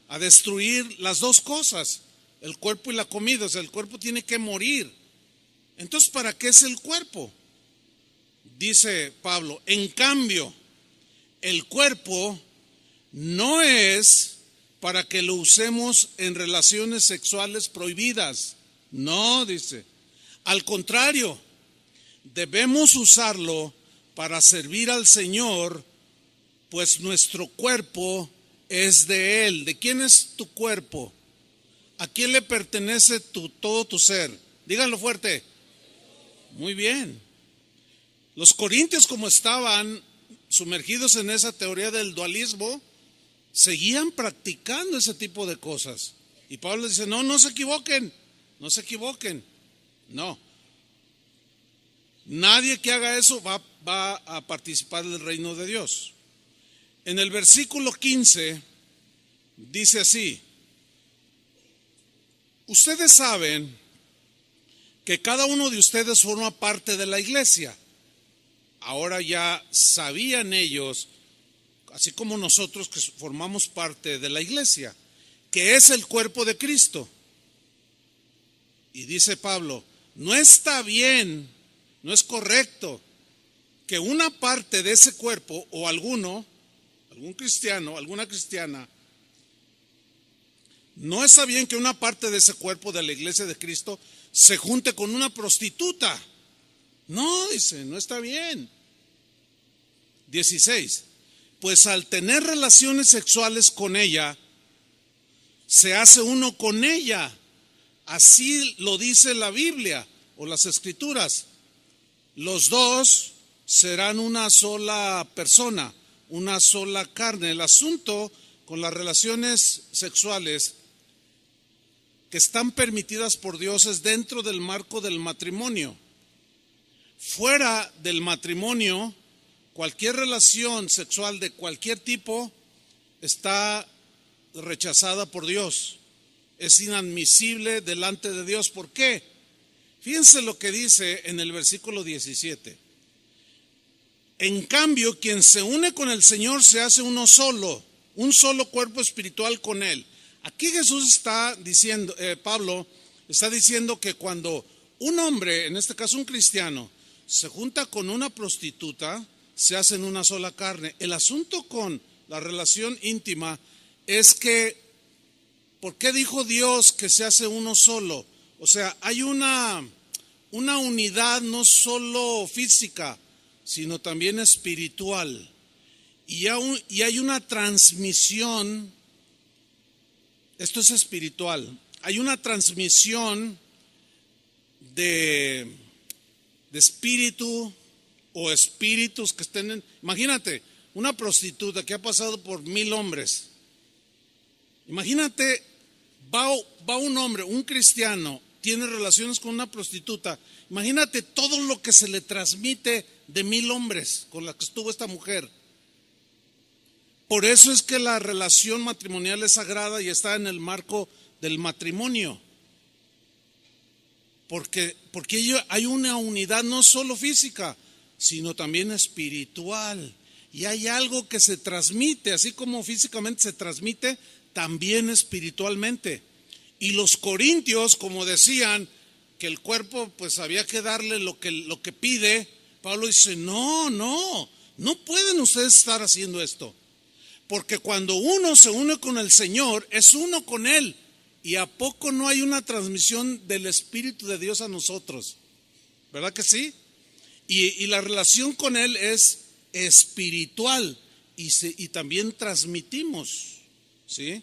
a destruir las dos cosas, el cuerpo y la comida. O sea, el cuerpo tiene que morir. Entonces, ¿para qué es el cuerpo? Dice Pablo, en cambio, el cuerpo no es para que lo usemos en relaciones sexuales prohibidas. No, dice. Al contrario, debemos usarlo para servir al Señor, pues nuestro cuerpo es de Él. ¿De quién es tu cuerpo? ¿A quién le pertenece todo tu ser? Díganlo fuerte. Muy bien. Los corintios, como estaban sumergidos en esa teoría del dualismo, seguían practicando ese tipo de cosas. Y Pablo les dice, no se equivoquen, no se equivoquen. No. Nadie que haga eso va a participar del reino de Dios. En el versículo 15 dice así: ustedes saben que cada uno de ustedes forma parte de la iglesia. Ahora ya sabían ellos, así como nosotros que formamos parte de la iglesia, que es el cuerpo de Cristo. Y dice Pablo, no está bien, no es correcto que una parte de ese cuerpo o algún cristiano, alguna cristiana, no está bien que una parte de ese cuerpo de la iglesia de Cristo se junte con una prostituta. No, dice, no está bien. 16. Pues al tener relaciones sexuales con ella, se hace uno con ella. Así lo dice la Biblia o las Escrituras. Los dos serán una sola persona, una sola carne. El asunto con las relaciones sexuales que están permitidas por Dios es dentro del marco del matrimonio. Fuera del matrimonio, cualquier relación sexual de cualquier tipo está rechazada por Dios. Es inadmisible delante de Dios. ¿Por qué? Fíjense lo que dice en el versículo 17. En cambio, quien se une con el Señor se hace uno solo, un solo cuerpo espiritual con Él. Aquí Jesús está diciendo, Pablo está diciendo que cuando un hombre, en este caso un cristiano, se junta con una prostituta, se hacen una sola carne. El asunto con la relación íntima es que, ¿por qué dijo Dios que se hace uno solo? O sea, hay una unidad no solo física, sino también espiritual. Y hay una transmisión, esto es espiritual, hay una transmisión de espíritu o espíritus que estén imagínate, una prostituta que ha pasado por 1000 hombres. Imagínate, va un hombre, un cristiano, tiene relaciones con una prostituta. Imagínate todo lo que se le transmite de 1000 hombres con la que estuvo esta mujer. Por eso es que la relación matrimonial es sagrada y está en el marco del matrimonio. Porque hay una unidad no solo física, sino también espiritual. Y hay algo que se transmite, así como físicamente se transmite, también espiritualmente. Y los corintios, como decían que el cuerpo pues había que darle lo que pide, Pablo dice, no pueden ustedes estar haciendo esto. Porque cuando uno se une con el Señor, es uno con Él. ¿Y a poco no hay una transmisión del Espíritu de Dios a nosotros? ¿Verdad que sí? Y la relación con Él es espiritual y también transmitimos, ¿sí?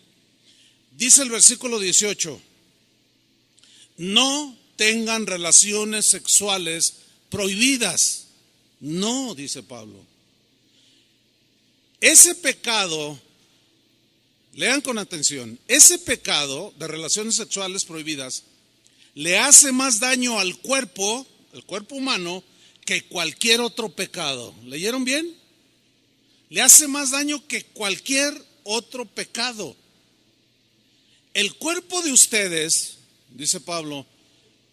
Dice el versículo 18, no tengan relaciones sexuales prohibidas. No, dice Pablo. Ese pecado, lean con atención, ese pecado de relaciones sexuales prohibidas le hace más daño al cuerpo, el cuerpo humano, que cualquier otro pecado. ¿Leyeron bien? Le hace más daño que cualquier otro pecado. El cuerpo de ustedes, dice Pablo,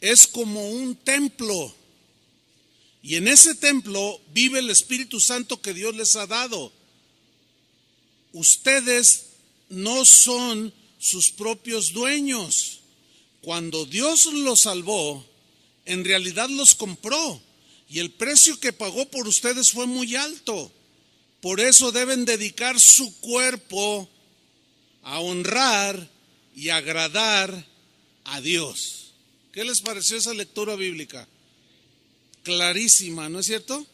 es como un templo. Y en ese templo vive el Espíritu Santo que Dios les ha dado. Ustedes no son sus propios dueños. Cuando Dios los salvó, en realidad los compró y el precio que pagó por ustedes fue muy alto. Por eso deben dedicar su cuerpo a honrar y agradar a Dios. ¿Qué les pareció esa lectura bíblica? Clarísima, ¿no es cierto?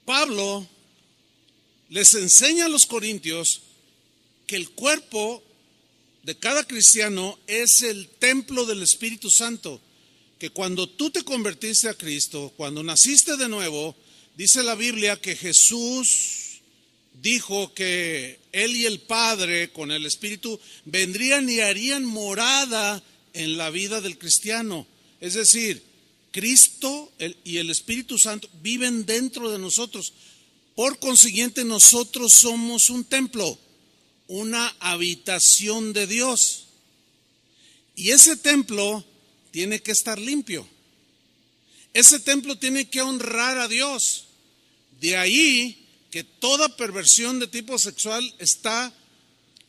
Pablo les enseña a los corintios que el cuerpo de cada cristiano es el templo del Espíritu Santo, que cuando tú te convertiste a Cristo, cuando naciste de nuevo, dice la Biblia que Jesús dijo que Él y el Padre con el Espíritu vendrían y harían morada en la vida del cristiano. Es decir, Cristo y el Espíritu Santo viven dentro de nosotros. Por consiguiente, nosotros somos un templo, una habitación de Dios. Y ese templo tiene que estar limpio. Ese templo tiene que honrar a Dios. De ahí que toda perversión de tipo sexual está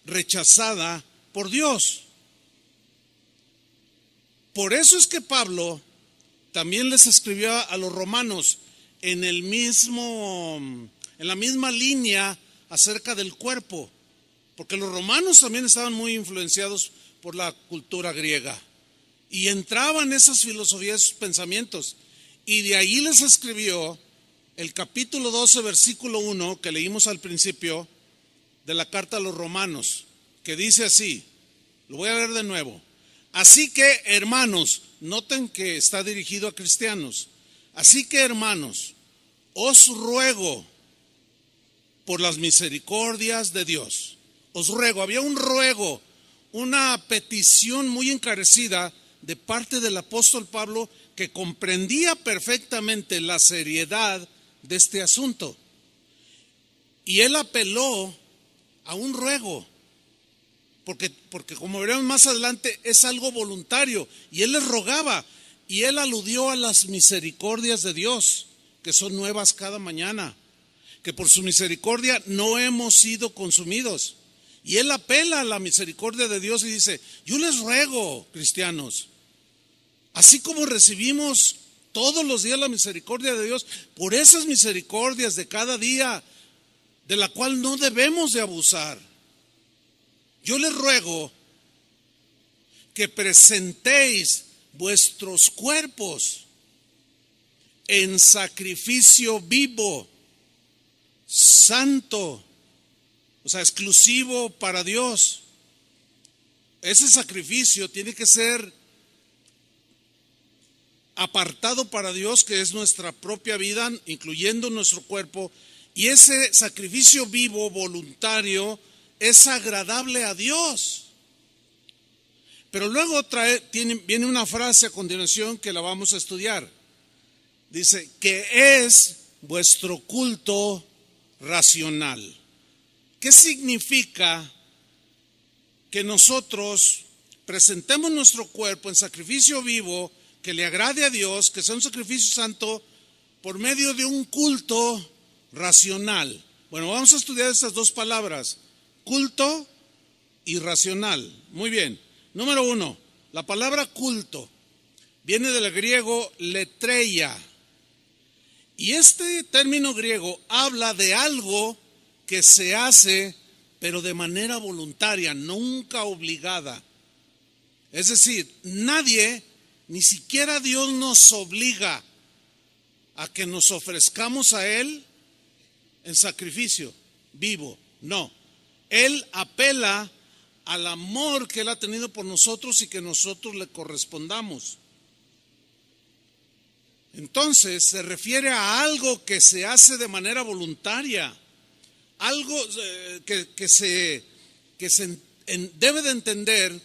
rechazada por Dios. Por eso es que Pablo también les escribió a los romanos en la misma línea acerca del cuerpo, porque los romanos también estaban muy influenciados por la cultura griega y entraban esas filosofías, esos pensamientos, y de ahí les escribió el capítulo 12, versículo 1 que leímos al principio de la carta a los romanos, que dice así, lo voy a leer de nuevo. Así que, hermanos, noten que está dirigido a cristianos. Así que, hermanos, os ruego por las misericordias de Dios. Os ruego, había un ruego, una petición muy encarecida de parte del apóstol Pablo, que comprendía perfectamente la seriedad de este asunto. Y él apeló a un ruego. Porque como veremos más adelante es algo voluntario, y él les rogaba, y él aludió a las misericordias de Dios, que son nuevas cada mañana, que por su misericordia no hemos sido consumidos. Y él apela a la misericordia de Dios y dice, yo les ruego, cristianos, así como recibimos todos los días la misericordia de Dios, por esas misericordias de cada día, de la cual no debemos de abusar, yo les ruego que presentéis vuestros cuerpos en sacrificio vivo, santo, o sea, exclusivo para Dios. Ese sacrificio tiene que ser apartado para Dios, que es nuestra propia vida, incluyendo nuestro cuerpo, y ese sacrificio vivo, voluntario, es agradable a Dios. Pero luego viene una frase a continuación que la vamos a estudiar. Dice que es vuestro culto racional. ¿Qué significa que nosotros presentemos nuestro cuerpo en sacrificio vivo que le agrade a Dios, que sea un sacrificio santo, por medio de un culto racional? Bueno, vamos a estudiar estas dos palabras, culto y racional. Muy bien. Número 1, la palabra culto viene del griego letreia. Y este término griego habla de algo que se hace, pero de manera voluntaria, nunca obligada. Es decir, nadie, ni siquiera Dios, nos obliga a que nos ofrezcamos a Él en sacrificio vivo. No. Él apela al amor que Él ha tenido por nosotros y que nosotros le correspondamos. Entonces se refiere a algo que se hace de manera voluntaria, algo que se debe de entender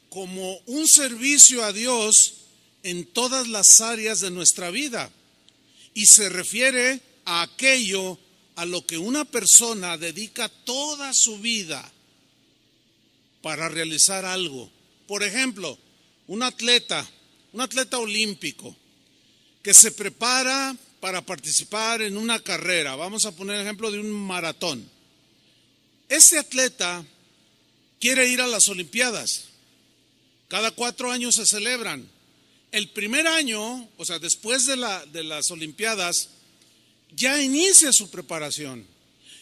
como un servicio a Dios en todas las áreas de nuestra vida, y se refiere a aquello a lo que una persona dedica toda su vida para realizar algo. Por ejemplo, un atleta olímpico que se prepara para participar en una carrera. Vamos a poner el ejemplo de un maratón. Este atleta quiere ir a las Olimpiadas. Cada 4 años se celebran. El primer año, o sea, después de las Olimpiadas, ya inicia su preparación.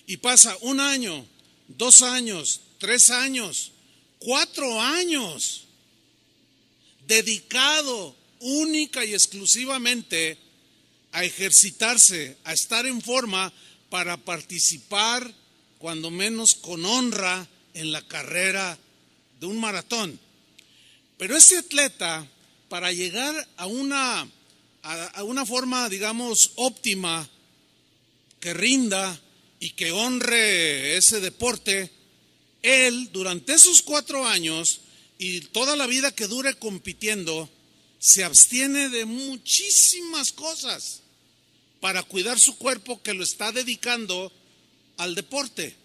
Y pasa 1 año, 2 años, 3 años, 4 años dedicado única y exclusivamente a ejercitarse, a estar en forma para participar, cuando menos con honra, en la carrera de un maratón. Pero este atleta, para llegar a una forma, digamos, óptima, que rinda y que honre ese deporte, él durante esos 4 años y toda la vida que dure compitiendo, se abstiene de muchísimas cosas para cuidar su cuerpo, que lo está dedicando al deporte.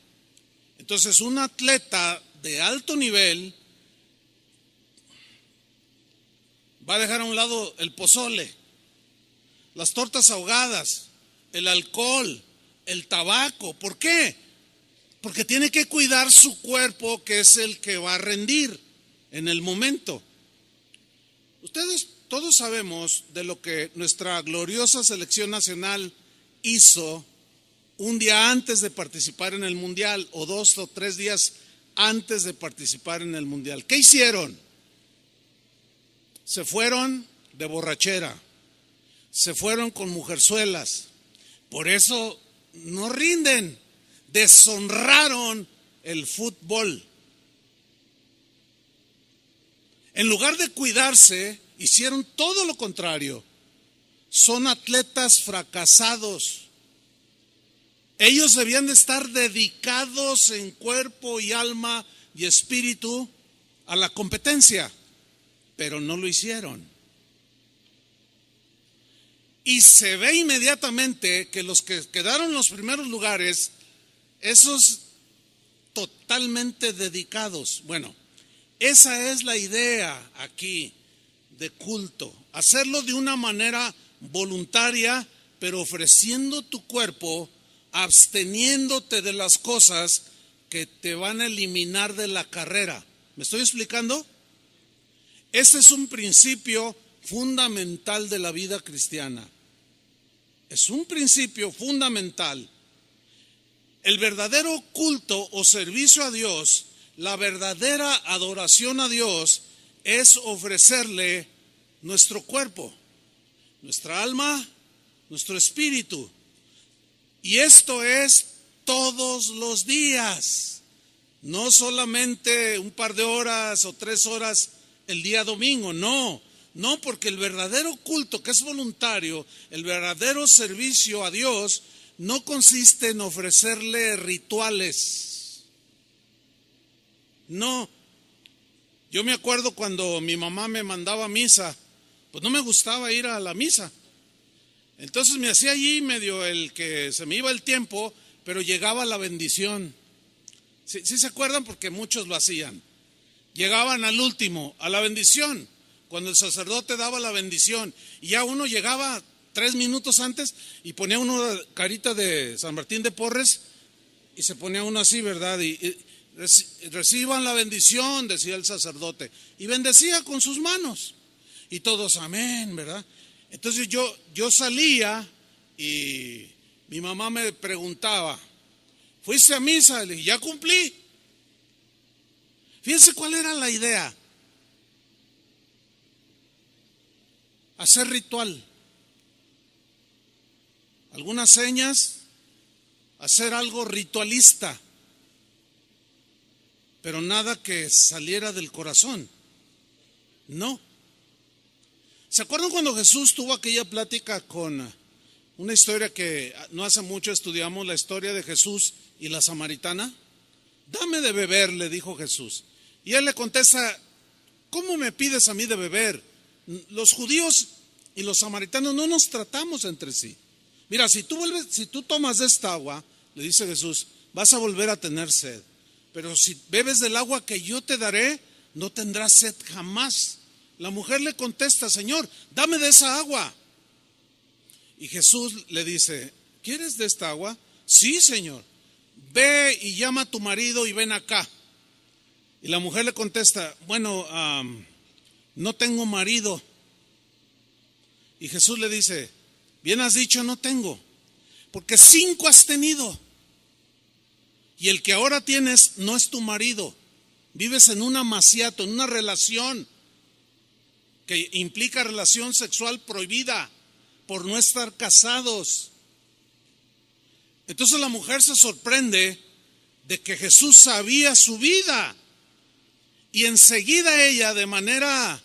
Entonces, un atleta de alto nivel va a dejar a un lado el pozole, las tortas ahogadas, el alcohol, el tabaco. ¿Por qué? Porque tiene que cuidar su cuerpo, que es el que va a rendir en el momento. Ustedes todos sabemos de lo que nuestra gloriosa selección nacional hizo un día antes de participar en el mundial, o 2 o 3 días antes de participar en el mundial. ¿Qué hicieron? Se fueron de borrachera, se fueron con mujerzuelas. Por eso no rinden, deshonraron el fútbol. En lugar de cuidarse, hicieron todo lo contrario. Son atletas fracasados. Ellos debían de estar dedicados en cuerpo y alma y espíritu a la competencia, pero no lo hicieron. Y se ve inmediatamente que los que quedaron en los primeros lugares, esos totalmente dedicados. Bueno, esa es la idea aquí de culto. Hacerlo de una manera voluntaria, pero ofreciendo tu cuerpo, absteniéndote de las cosas que te van a eliminar de la carrera. ¿Me estoy explicando? Este es un principio fundamental de la vida cristiana. Es un principio fundamental. El verdadero culto o servicio a Dios, la verdadera adoración a Dios, es ofrecerle nuestro cuerpo, nuestra alma, nuestro espíritu. Y esto es todos los días, no solamente un par de horas o 3 horas el día domingo, no, porque el verdadero culto, que es voluntario, el verdadero servicio a Dios, no consiste en ofrecerle rituales. No. Yo me acuerdo cuando mi mamá me mandaba a misa, pues no me gustaba ir a la misa. Entonces me hacía allí medio el que se me iba el tiempo, pero llegaba la bendición. ¿Sí se acuerdan? Porque muchos lo hacían. Llegaban al último, a la bendición, cuando el sacerdote daba la bendición, y ya uno llegaba 3 minutos antes y ponía uno carita de San Martín de Porres y se ponía uno así, ¿verdad? Y reciban la bendición, decía el sacerdote, y bendecía con sus manos, y todos amén, ¿verdad? Entonces yo salía y mi mamá me preguntaba, ¿fuiste a misa? Le dije, ya cumplí. Fíjense cuál era la idea. Hacer ritual. Algunas señas, hacer algo ritualista, pero nada que saliera del corazón. No. ¿Se acuerdan cuando Jesús tuvo aquella plática con una historia que no hace mucho estudiamos, la historia de Jesús y la samaritana? Dame de beber, le dijo Jesús. Y él le contesta, ¿cómo me pides a mí de beber? Los judíos y los samaritanos no nos tratamos entre sí. Mira, si tú tomas de esta agua, le dice Jesús, vas a volver a tener sed. Pero si bebes del agua que yo te daré, no tendrás sed jamás. La mujer le contesta, Señor, dame de esa agua. Y Jesús le dice, ¿quieres de esta agua? Sí, Señor. ve y llama a tu marido y ven acá. Y la mujer le contesta, bueno, no tengo marido. Y Jesús le dice, bien has dicho, no tengo, porque 5 has tenido. Y el que ahora tienes no es tu marido. Vives en un amaciato, en una relación que implica relación sexual prohibida por no estar casados. Entonces la mujer se sorprende de que Jesús sabía su vida. Y enseguida ella, de manera,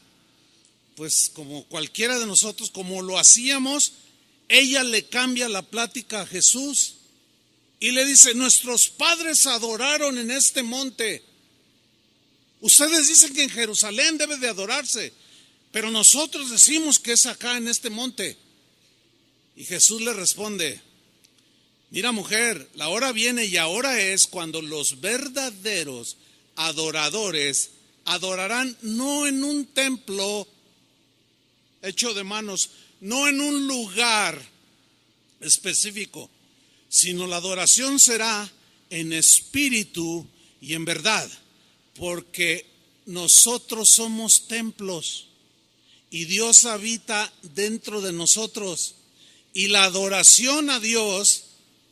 pues como cualquiera de nosotros, como lo hacíamos, ella le cambia la plática a Jesús y le dice, nuestros padres adoraron en este monte. Ustedes dicen que en Jerusalén debe de adorarse, pero nosotros decimos que es acá en este monte. Y Jesús le responde, mira mujer, la hora viene y ahora es cuando los verdaderos adoradores adorarán no en un templo hecho de manos, no en un lugar específico, sino la adoración será en espíritu y en verdad, porque nosotros somos templos y Dios habita dentro de nosotros, y la adoración a Dios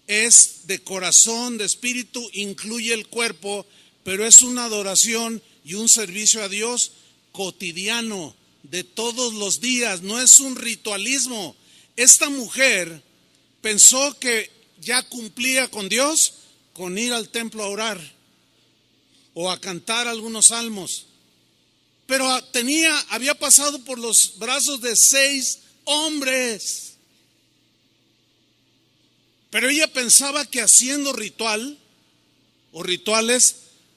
es de corazón, de espíritu, incluye el cuerpo, pero es una adoración y un servicio a Dios cotidiano, de todos los días, no es un ritualismo. Esta mujer pensó que ya cumplía con Dios con ir al templo a orar o a cantar algunos salmos, pero había pasado por los brazos de 6 hombres. Pero ella pensaba que haciendo ritual o rituales,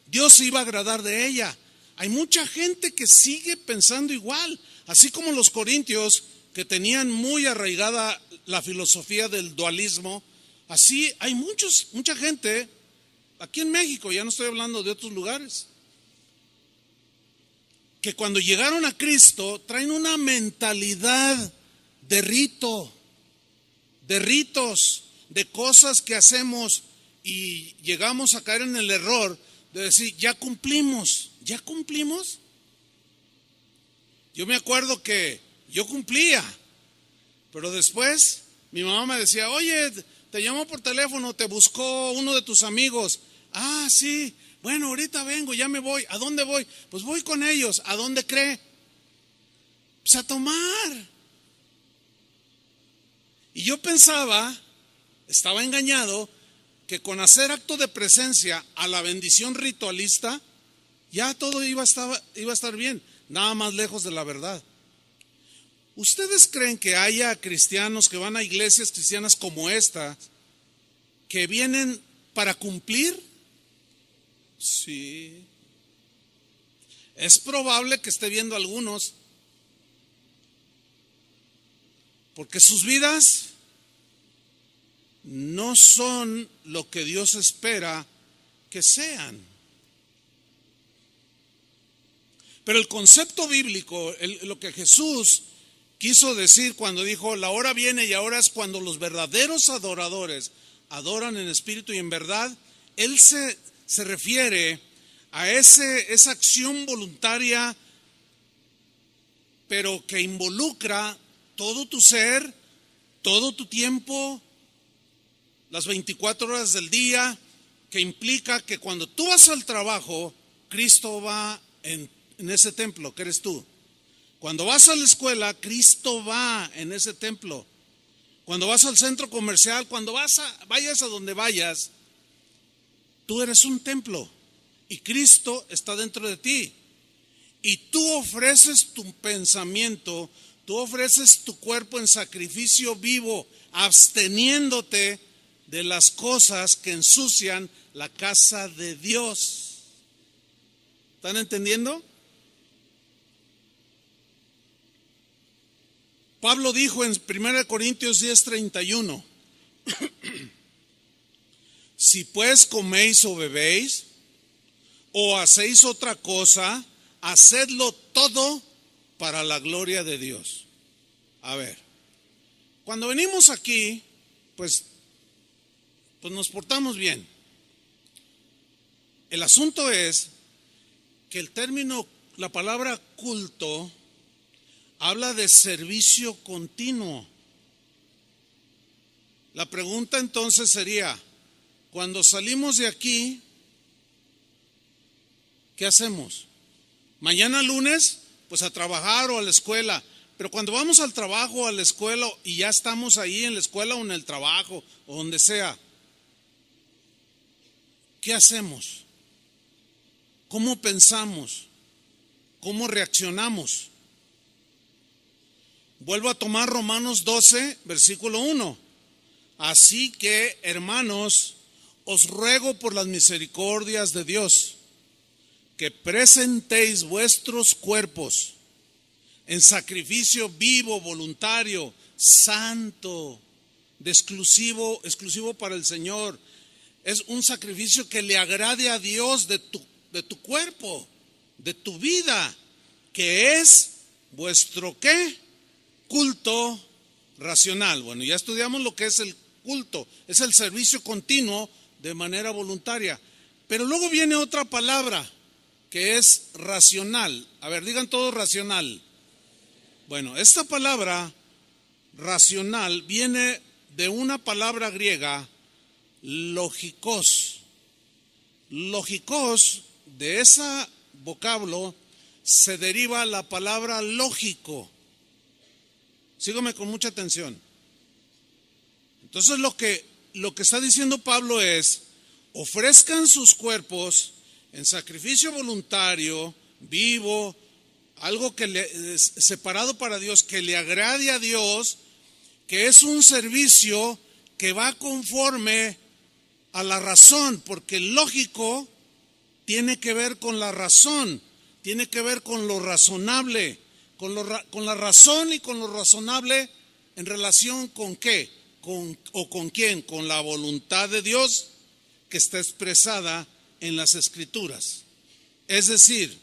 Dios se iba a agradar de ella. Hay mucha gente que sigue pensando igual, así como los corintios que tenían muy arraigada la filosofía del dualismo. Así hay mucha gente aquí en México, ya no estoy hablando de otros lugares, que cuando llegaron a Cristo traen una mentalidad de rito, de ritos, de cosas que hacemos, y llegamos a caer en el error de decir, ya cumplimos. Yo me acuerdo que yo cumplía, pero después mi mamá me decía, oye, te llamó por teléfono, te buscó uno de tus amigos. Ah, sí, bueno, ahorita vengo, ya me voy. ¿A dónde voy? Pues voy con ellos. ¿A dónde cree? Pues a tomar. Y yo pensaba, estaba engañado, que con hacer acto de presencia a la bendición ritualista, ya todo iba a estar bien, nada más lejos de la verdad. ¿Ustedes creen que haya cristianos que van a iglesias cristianas como esta, que vienen para cumplir? Sí. Es probable que esté viendo algunos, porque sus vidas no son lo que Dios espera que sean. Pero el concepto bíblico, lo que Jesús quiso decir cuando dijo, la hora viene y ahora es cuando los verdaderos adoradores adoran en espíritu y en verdad, Él se refiere a esa acción voluntaria, pero que involucra todo tu ser, todo tu tiempo, las 24 horas del día, que implica que cuando tú vas al trabajo, Cristo va en ese templo que eres tú. Cuando vas a la escuela, Cristo va en ese templo. Cuando vas al centro comercial, cuando vayas a donde vayas, tú eres un templo y Cristo está dentro de ti. Y tú ofreces tu pensamiento, tú ofreces tu cuerpo en sacrificio vivo, absteniéndote de las cosas que ensucian la casa de Dios. ¿Están entendiendo? Pablo dijo en 1 Corintios 10:31, si pues coméis o bebéis o hacéis otra cosa, hacedlo todo para la gloria de Dios. A ver, cuando venimos aquí, pues nos portamos bien. El asunto es que el término, la palabra culto, habla de servicio continuo. La pregunta entonces sería, cuando salimos de aquí, ¿qué hacemos? Mañana lunes, pues a trabajar o a la escuela. Pero cuando vamos al trabajo o a la escuela y ya estamos ahí en la escuela o en el trabajo o donde sea, ¿qué hacemos? ¿Cómo pensamos? ¿Cómo reaccionamos? Vuelvo a tomar Romanos 12, versículo 1. Así que, hermanos, os ruego por las misericordias de Dios, que presentéis vuestros cuerpos en sacrificio vivo, voluntario, santo, exclusivo para el Señor. Es un sacrificio que le agrade a Dios de tu cuerpo, de tu vida, que es vuestro ¿qué? Culto racional. Bueno, ya estudiamos lo que es el culto, es el servicio continuo de manera voluntaria. Pero luego viene otra palabra que es racional. A ver, digan todos racional. Bueno, esta palabra racional viene de una palabra griega, logikos. Logikos, de ese vocablo se deriva la palabra lógico. Sígame con mucha atención. Entonces lo que está diciendo Pablo es, ofrezcan sus cuerpos en sacrificio voluntario, vivo, algo que separado para Dios, que le agrade a Dios, que es un servicio que va conforme a la razón, porque el lógico tiene que ver con la razón, tiene que ver con lo razonable, con la razón y con lo razonable en relación con qué, con quién, con la voluntad de Dios que está expresada en las Escrituras. Es decir,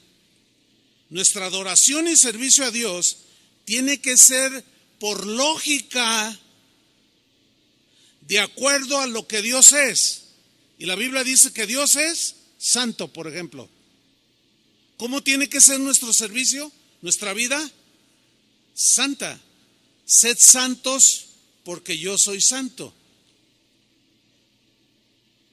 nuestra adoración y servicio a Dios tiene que ser por lógica, de acuerdo a lo que Dios es. Y la Biblia dice que Dios es santo, por ejemplo. ¿Cómo tiene que ser nuestro servicio, nuestra vida? Santa. Sed santos porque yo soy santo.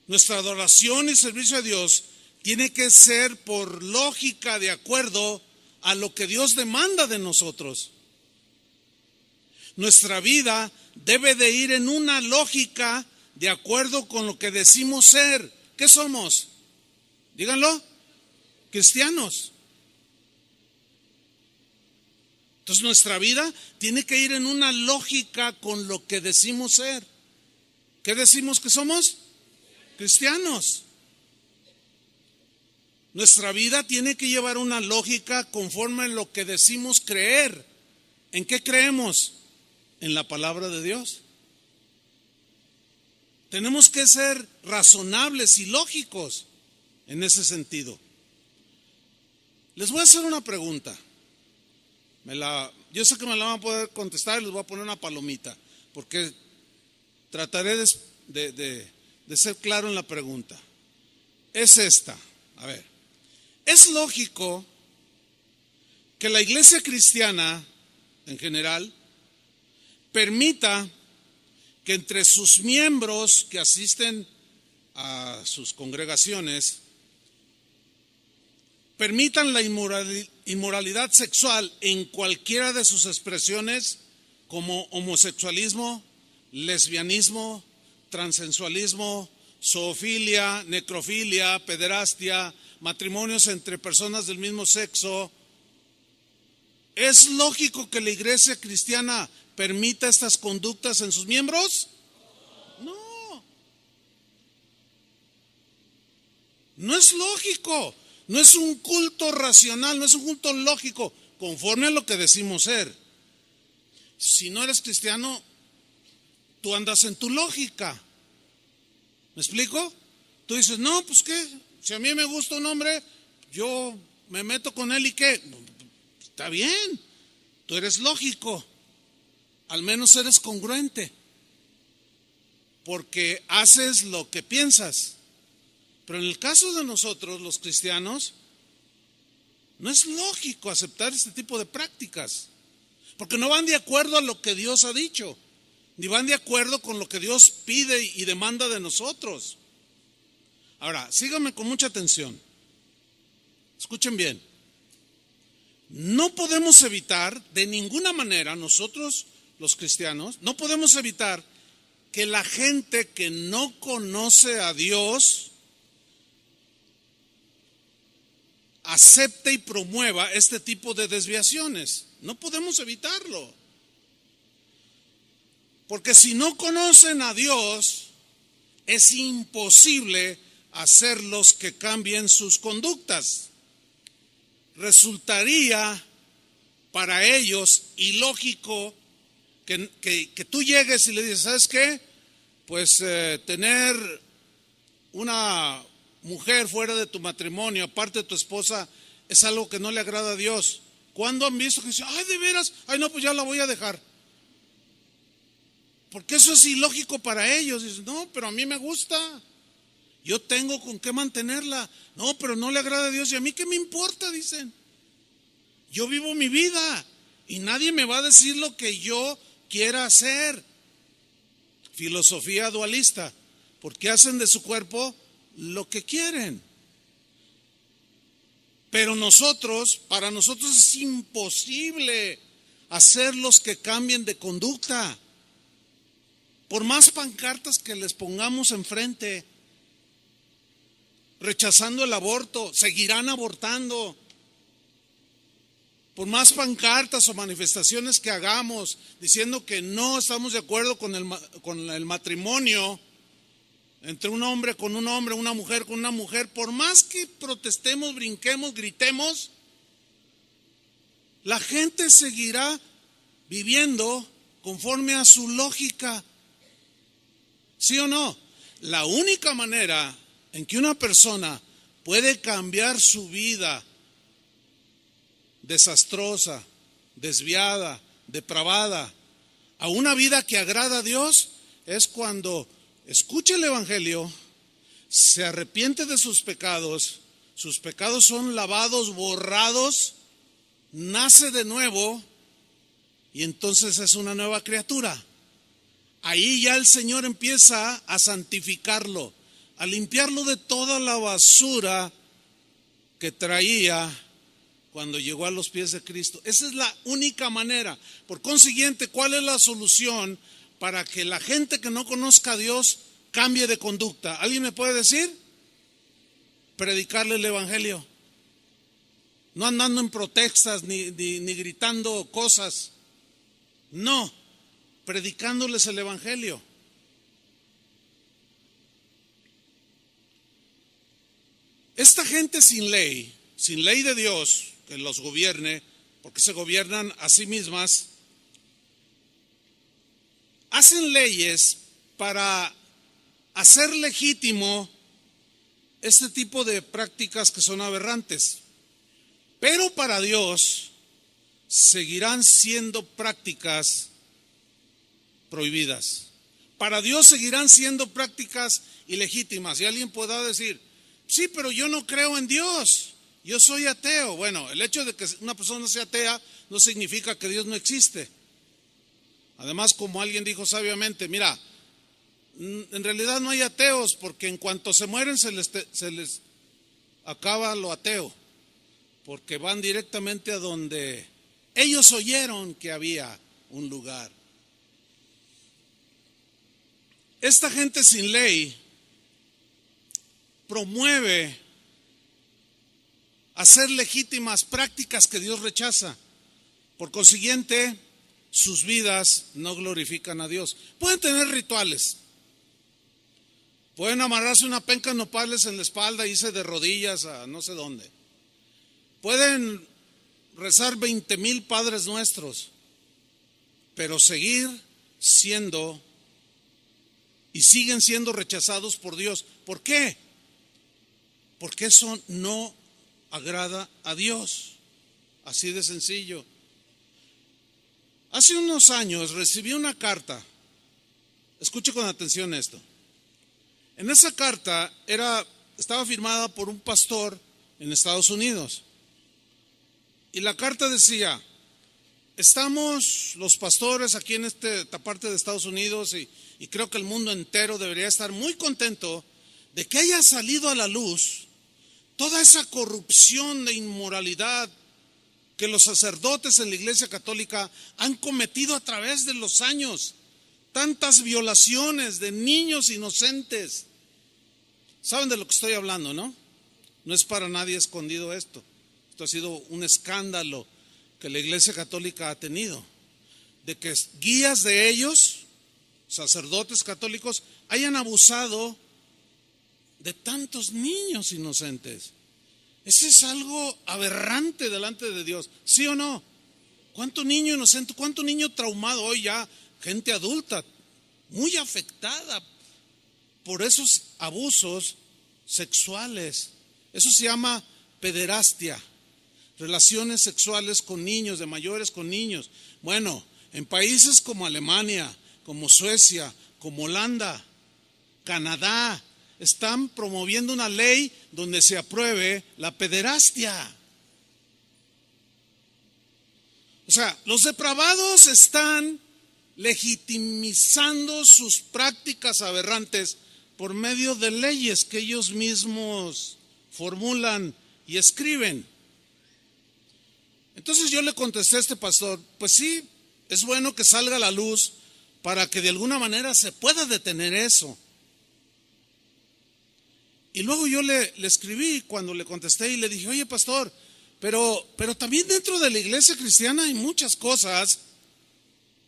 Nuestra adoración y servicio a Dios tiene que ser por lógica, de acuerdo a lo que Dios demanda de nosotros. Nuestra vida debe de ir en una lógica de acuerdo con lo que decimos ser. ¿Qué somos? Díganlo. Cristianos. Entonces nuestra vida tiene que ir en una lógica con lo que decimos ser. ¿Qué decimos que somos? Cristianos. Nuestra vida tiene que llevar una lógica conforme a lo que decimos creer. ¿En qué creemos? En la palabra de Dios. Tenemos que ser razonables y lógicos en ese sentido. Les voy a hacer una pregunta. Yo sé que me la van a poder contestar y les voy a poner una palomita, porque trataré de ser claro en la pregunta. Es esta. A ver, es lógico que la iglesia cristiana en general permita que entre sus miembros que asisten a sus congregaciones permitan la inmoralidad sexual en cualquiera de sus expresiones, como homosexualismo, lesbianismo, transexualismo, zoofilia, necrofilia, pederastia, matrimonios entre personas del mismo sexo. ¿Es lógico que la iglesia cristiana permita estas conductas en sus miembros? No. No es lógico. No es un culto racional, no es un culto lógico, conforme a lo que decimos ser. Si no eres cristiano, tú andas en tu lógica. ¿Me explico? Tú dices, no, pues qué, si a mí me gusta un hombre, yo me meto con él y qué. Está bien, tú eres lógico, al menos eres congruente, porque haces lo que piensas. Pero en el caso de nosotros, los cristianos, no es lógico aceptar este tipo de prácticas, porque no van de acuerdo a lo que Dios ha dicho, ni van de acuerdo con lo que Dios pide y demanda de nosotros. Ahora, síganme con mucha atención. Escuchen bien. No podemos evitar de ninguna manera, nosotros los cristianos, no podemos evitar que la gente que no conoce a Dios acepte y promueva este tipo de desviaciones. No podemos evitarlo. Porque si no conocen a Dios, es imposible hacerlos que cambien sus conductas. Resultaría para ellos ilógico que tú llegues y le dices, ¿sabes qué? Pues tener una mujer fuera de tu matrimonio, aparte de tu esposa, es algo que no le agrada a Dios. ¿Cuándo han visto que dicen, ay, de veras? Ay, no, pues ya la voy a dejar. Porque eso es ilógico para ellos. Dicen, no, pero a mí me gusta. Yo tengo con qué mantenerla. No, pero no le agrada a Dios. ¿Y a mí qué me importa? Dicen. Yo vivo mi vida y nadie me va a decir lo que yo quiera hacer. Filosofía dualista. Porque hacen de su cuerpo lo que quieren. Pero para nosotros es imposible hacerlos que cambien de conducta. Por más pancartas que les pongamos enfrente, rechazando el aborto, seguirán abortando. Por más pancartas o manifestaciones que hagamos diciendo que no estamos de acuerdo con el matrimonio entre un hombre con un hombre, una mujer con una mujer, por más que protestemos, brinquemos, gritemos, la gente seguirá viviendo conforme a su lógica. ¿Sí o no? La única manera en que una persona puede cambiar su vida desastrosa, desviada, depravada, a una vida que agrada a Dios, es cuando escucha el Evangelio, se arrepiente de sus pecados son lavados, borrados, nace de nuevo y entonces es una nueva criatura. Ahí ya el Señor empieza a santificarlo, a limpiarlo de toda la basura que traía cuando llegó a los pies de Cristo. Esa es la única manera. Por consiguiente, ¿cuál es la solución para que la gente que no conozca a Dios cambie de conducta? ¿Alguien me puede decir? Predicarle el Evangelio. No andando en protestas ni gritando cosas. No. Predicándoles el Evangelio. Esta gente sin ley de Dios que los gobierne, porque se gobiernan a sí mismas, hacen leyes para hacer legítimo este tipo de prácticas que son aberrantes. Pero para Dios seguirán siendo prácticas prohibidas. Para Dios seguirán siendo prácticas ilegítimas. Y alguien podrá decir, sí, pero yo no creo en Dios, yo soy ateo. Bueno, el hecho de que una persona sea atea no significa que Dios no existe. Además, como alguien dijo sabiamente, mira, en realidad no hay ateos, porque en cuanto se mueren se les acaba lo ateo, porque van directamente a donde ellos oyeron que había un lugar. Esta gente sin ley promueve hacer legítimas prácticas que Dios rechaza. Por consiguiente, sus vidas no glorifican a Dios. Pueden tener rituales. Pueden amarrarse una penca de nopales en la espalda y irse de rodillas a no sé dónde. Pueden rezar 20,000 Padres Nuestros, pero siguen siendo rechazados por Dios. ¿Por qué? Porque eso no agrada a Dios. Así de sencillo. Hace unos años recibí una carta. Escuche con atención esto. En esa carta era estaba firmada por un pastor en Estados Unidos. Y la carta decía: estamos los pastores aquí en esta parte de Estados Unidos y creo que el mundo entero debería estar muy contento de que haya salido a la luz toda esa corrupción de inmoralidad que los sacerdotes en la Iglesia Católica han cometido a través de los años. Tantas violaciones de niños inocentes. ¿Saben de lo que estoy hablando, no? No es para nadie escondido esto. Esto ha sido un escándalo que la Iglesia Católica ha tenido, de que guías de ellos, sacerdotes católicos, hayan abusado de tantos niños inocentes. Ese es algo aberrante delante de Dios, ¿sí o no? ¿Cuánto niño inocente, cuánto niño traumado hoy ya, gente adulta, muy afectada por esos abusos sexuales? Eso se llama pederastia, relaciones sexuales con niños, de mayores con niños. Bueno, en países como Alemania, como Suecia, como Holanda, Canadá, están promoviendo una ley donde se apruebe la pederastia. O sea, los depravados están legitimizando sus prácticas aberrantes por medio de leyes que ellos mismos formulan y escriben. Entonces yo le contesté a este pastor: pues sí, es bueno que salga a la luz para que de alguna manera se pueda detener eso. Y luego yo le escribí cuando le contesté y le dije: oye, pastor, pero también dentro de la iglesia cristiana hay muchas cosas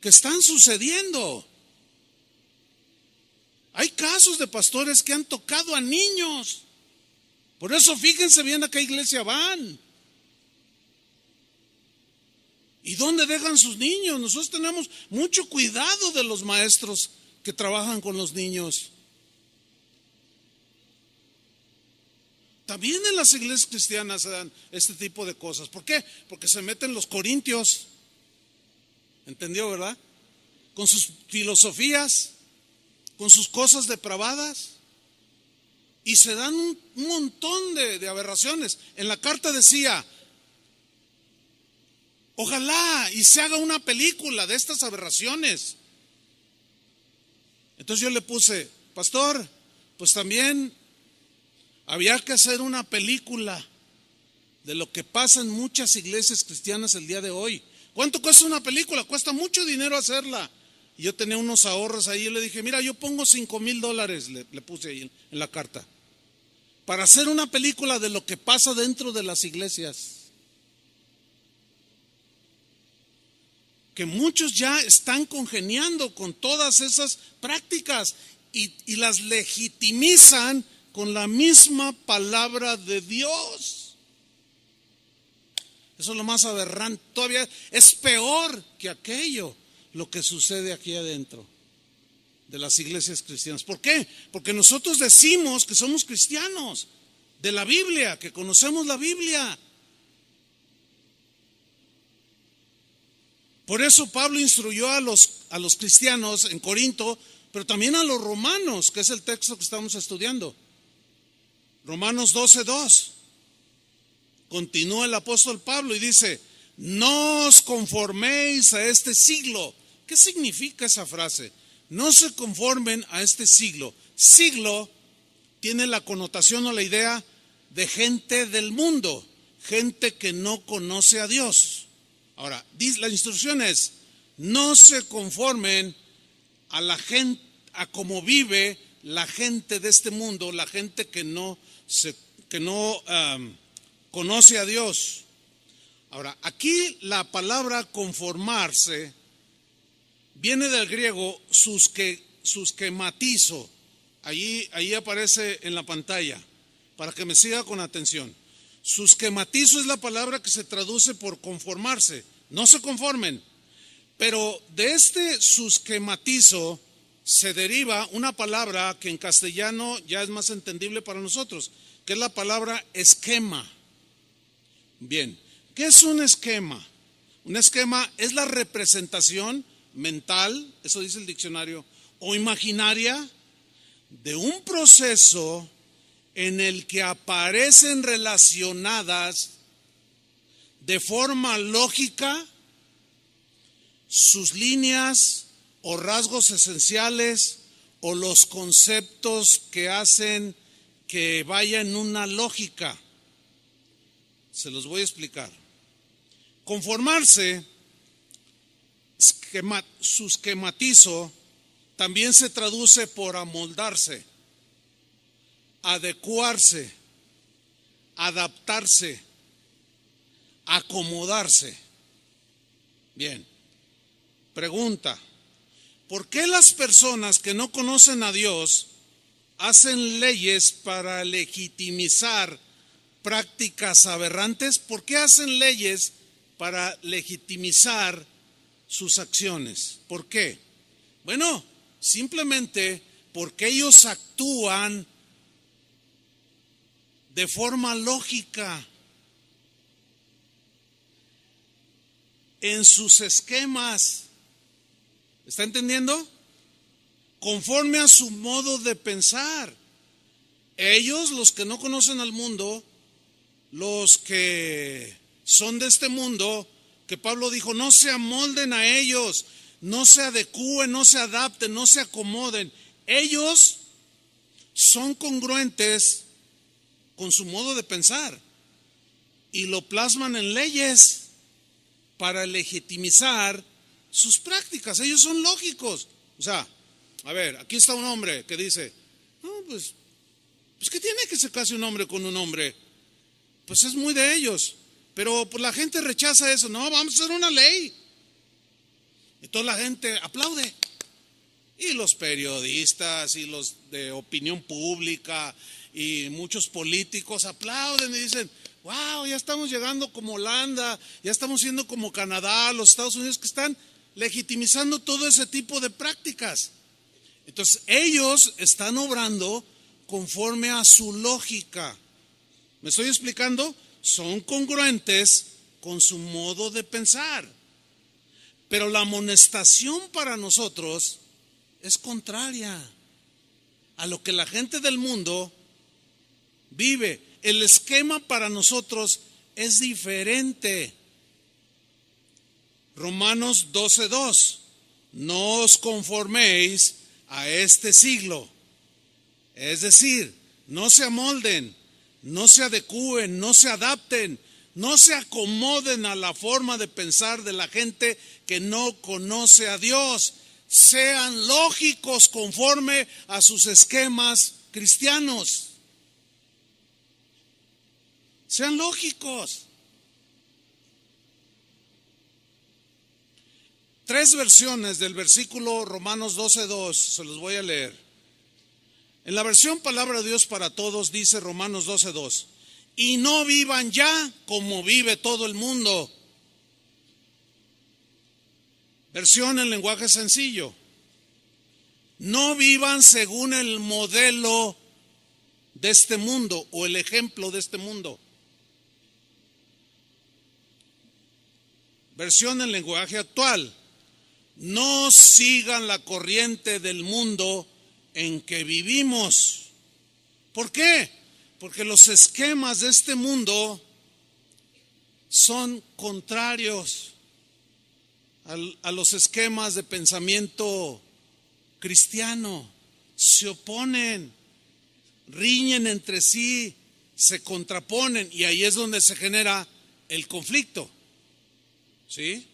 que están sucediendo. Hay casos de pastores que han tocado a niños. Por eso fíjense bien a qué iglesia van. ¿Y dónde dejan sus niños? Nosotros tenemos mucho cuidado de los maestros que trabajan con los niños. También en las iglesias cristianas se dan este tipo de cosas. ¿Por qué? Porque se meten los corintios. ¿Entendió, verdad? Con sus filosofías, con sus cosas depravadas. Y se dan un montón de aberraciones. En la carta decía: ojalá y se haga una película de estas aberraciones. Entonces yo le puse: pastor, pues también había que hacer una película de lo que pasa en muchas iglesias cristianas el día de hoy. ¿Cuánto cuesta una película? Cuesta mucho dinero hacerla. Y yo tenía unos ahorros ahí, yo le dije: mira, yo pongo $5,000, le puse ahí en la carta, para hacer una película de lo que pasa dentro de las iglesias. Que muchos ya están congeniando con todas esas prácticas y las legitimizan con la misma palabra de Dios. Eso es lo más aberrante. Todavía es peor que aquello, lo que sucede aquí adentro de las iglesias cristianas. ¿Por qué? Porque nosotros decimos que somos cristianos de la Biblia, que conocemos la Biblia. Por eso Pablo instruyó a los cristianos en Corinto, pero también a los romanos, que es el texto que estamos estudiando. Romanos 12:2. Continúa el apóstol Pablo y dice: no os conforméis a este siglo. ¿Qué significa esa frase? No se conformen a este siglo. Siglo tiene la connotación o la idea de gente del mundo, gente que no conoce a Dios. Ahora, la instrucción es: no se conformen a la gente, a cómo vive la gente de este mundo, la gente que no conoce a Dios. Ahora, aquí la palabra conformarse viene del griego susquematizo. Ahí aparece en la pantalla, para que me siga con atención. Susquematizo es la palabra que se traduce por conformarse. No se conformen. Pero de este susquematizo se deriva una palabra que en castellano ya es más entendible para nosotros, que es la palabra esquema. Bien, ¿qué es un esquema? Un esquema es la representación mental, eso dice el diccionario, o imaginaria de un proceso en el que aparecen relacionadas de forma lógica sus líneas o rasgos esenciales o los conceptos que hacen que vaya en una lógica. Se los voy a explicar. Conformarse, su esquematizo, también se traduce por amoldarse, adecuarse, adaptarse, acomodarse. Bien, pregunta: ¿por qué las personas que no conocen a Dios hacen leyes para legitimizar prácticas aberrantes? ¿Por qué hacen leyes para legitimizar sus acciones? ¿Por qué? Bueno, simplemente porque ellos actúan de forma lógica en sus esquemas. ¿Está entendiendo? Conforme a su modo de pensar. Ellos, los que no conocen al mundo, los que son de este mundo, que Pablo dijo, no se amolden a ellos, no se adecúen, no se adapten, no se acomoden. Ellos son congruentes con su modo de pensar y lo plasman en leyes para legitimizar sus prácticas. Ellos son lógicos. O sea, a ver, aquí está un hombre que dice, no, pues ¿qué tiene que se case un hombre con un hombre? Pues es muy de ellos. Pero pues la gente rechaza eso. No, vamos a hacer una ley. Entonces la gente aplaude. Y los periodistas y los de opinión pública y muchos políticos aplauden y dicen, wow, ya estamos llegando como Holanda, ya estamos siendo como Canadá, los Estados Unidos, que están legitimizando todo ese tipo de prácticas. Entonces ellos están obrando conforme a su lógica. ¿Me estoy explicando? Son congruentes con su modo de pensar. Pero la amonestación para nosotros es contraria a lo que la gente del mundo vive. El esquema para nosotros es diferente. Romanos 12:2. No os conforméis a este siglo. Es decir, no se amolden, no se adecúen, no se adapten, no se acomoden a la forma de pensar de la gente que no conoce a Dios. Sean lógicos conforme a sus esquemas cristianos. Sean lógicos. 3 versiones del versículo Romanos 12:2, se los voy a leer. En la versión Palabra de Dios para Todos dice Romanos 12:2, y no vivan ya como vive todo el mundo. Versión en lenguaje sencillo. No vivan según el modelo de este mundo o el ejemplo de este mundo. Versión en lenguaje actual. No sigan la corriente del mundo en que vivimos. ¿Por qué? Porque los esquemas de este mundo son contrarios a los esquemas de pensamiento cristiano. Se oponen, riñen entre sí, se contraponen y ahí es donde se genera el conflicto. ¿Sí?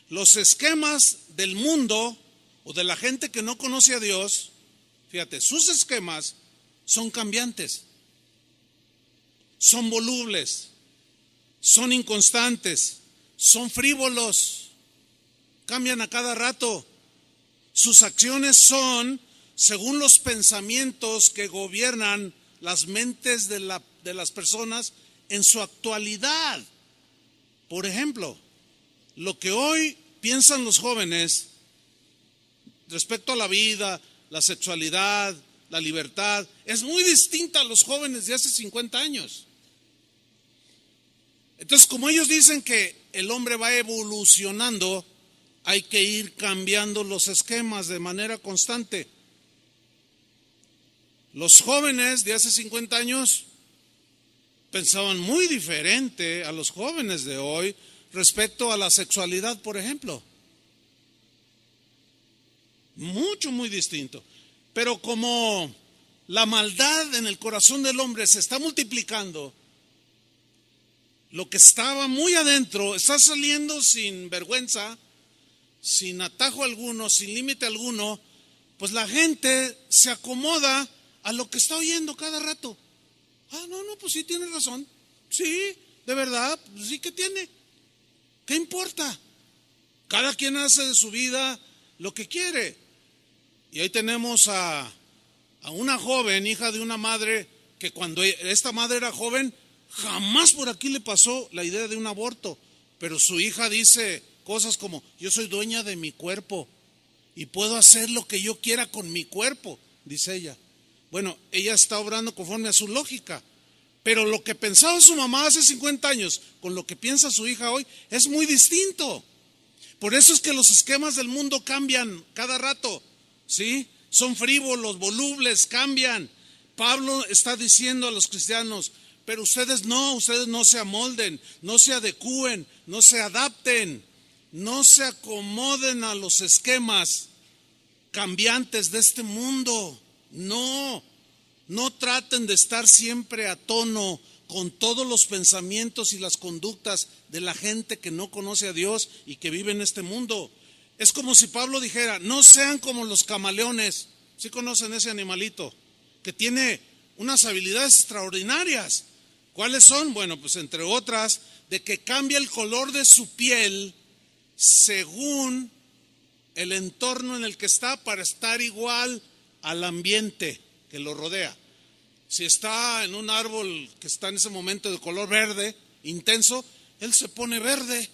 Los esquemas del mundo o de la gente que no conoce a Dios, fíjate, sus esquemas son cambiantes, son volubles, son inconstantes, son frívolos, cambian a cada rato. Sus acciones son según los pensamientos que gobiernan las mentes de las personas en su actualidad. Por ejemplo, lo que hoy piensan los jóvenes respecto a la vida, la sexualidad, la libertad, es muy distinta a los jóvenes de hace 50 años. Entonces, como ellos dicen que el hombre va evolucionando, hay que ir cambiando los esquemas de manera constante. Los jóvenes de hace 50 años pensaban muy diferente a los jóvenes de hoy respecto a la sexualidad, por ejemplo. Muy distinto. Pero como la maldad en el corazón del hombre se está multiplicando, lo que estaba muy adentro está saliendo sin vergüenza, sin atajo alguno, sin límite alguno, pues la gente se acomoda a lo que está oyendo cada rato. No, pues sí tiene razón. Sí, de verdad, pues sí que tiene. ¿Qué importa? Cada quien hace de su vida lo que quiere. Y ahí tenemos a una joven, hija de una madre, que cuando esta madre era joven, jamás por aquí le pasó la idea de un aborto. Pero su hija dice cosas como: yo soy dueña de mi cuerpo y puedo hacer lo que yo quiera con mi cuerpo, dice ella. Bueno, ella está obrando conforme a su lógica. Pero lo que pensaba su mamá hace 50 años con lo que piensa su hija hoy es muy distinto. Por eso es que los esquemas del mundo cambian cada rato, ¿sí? Son frívolos, volubles, cambian. Pablo está diciendo a los cristianos: pero ustedes no se amolden, no se adecúen, no se adapten, no se acomoden a los esquemas cambiantes de este mundo. No traten de estar siempre a tono con todos los pensamientos y las conductas de la gente que no conoce a Dios y que vive en este mundo. Es como si Pablo dijera: no sean como los camaleones. ¿Sí conocen ese animalito? Que tiene unas habilidades extraordinarias. ¿Cuáles son? Bueno, pues entre otras, de que cambia el color de su piel según el entorno en el que está, para estar igual al ambiente que lo rodea. Si está en un árbol que está en ese momento de color verde intenso, él se pone verde.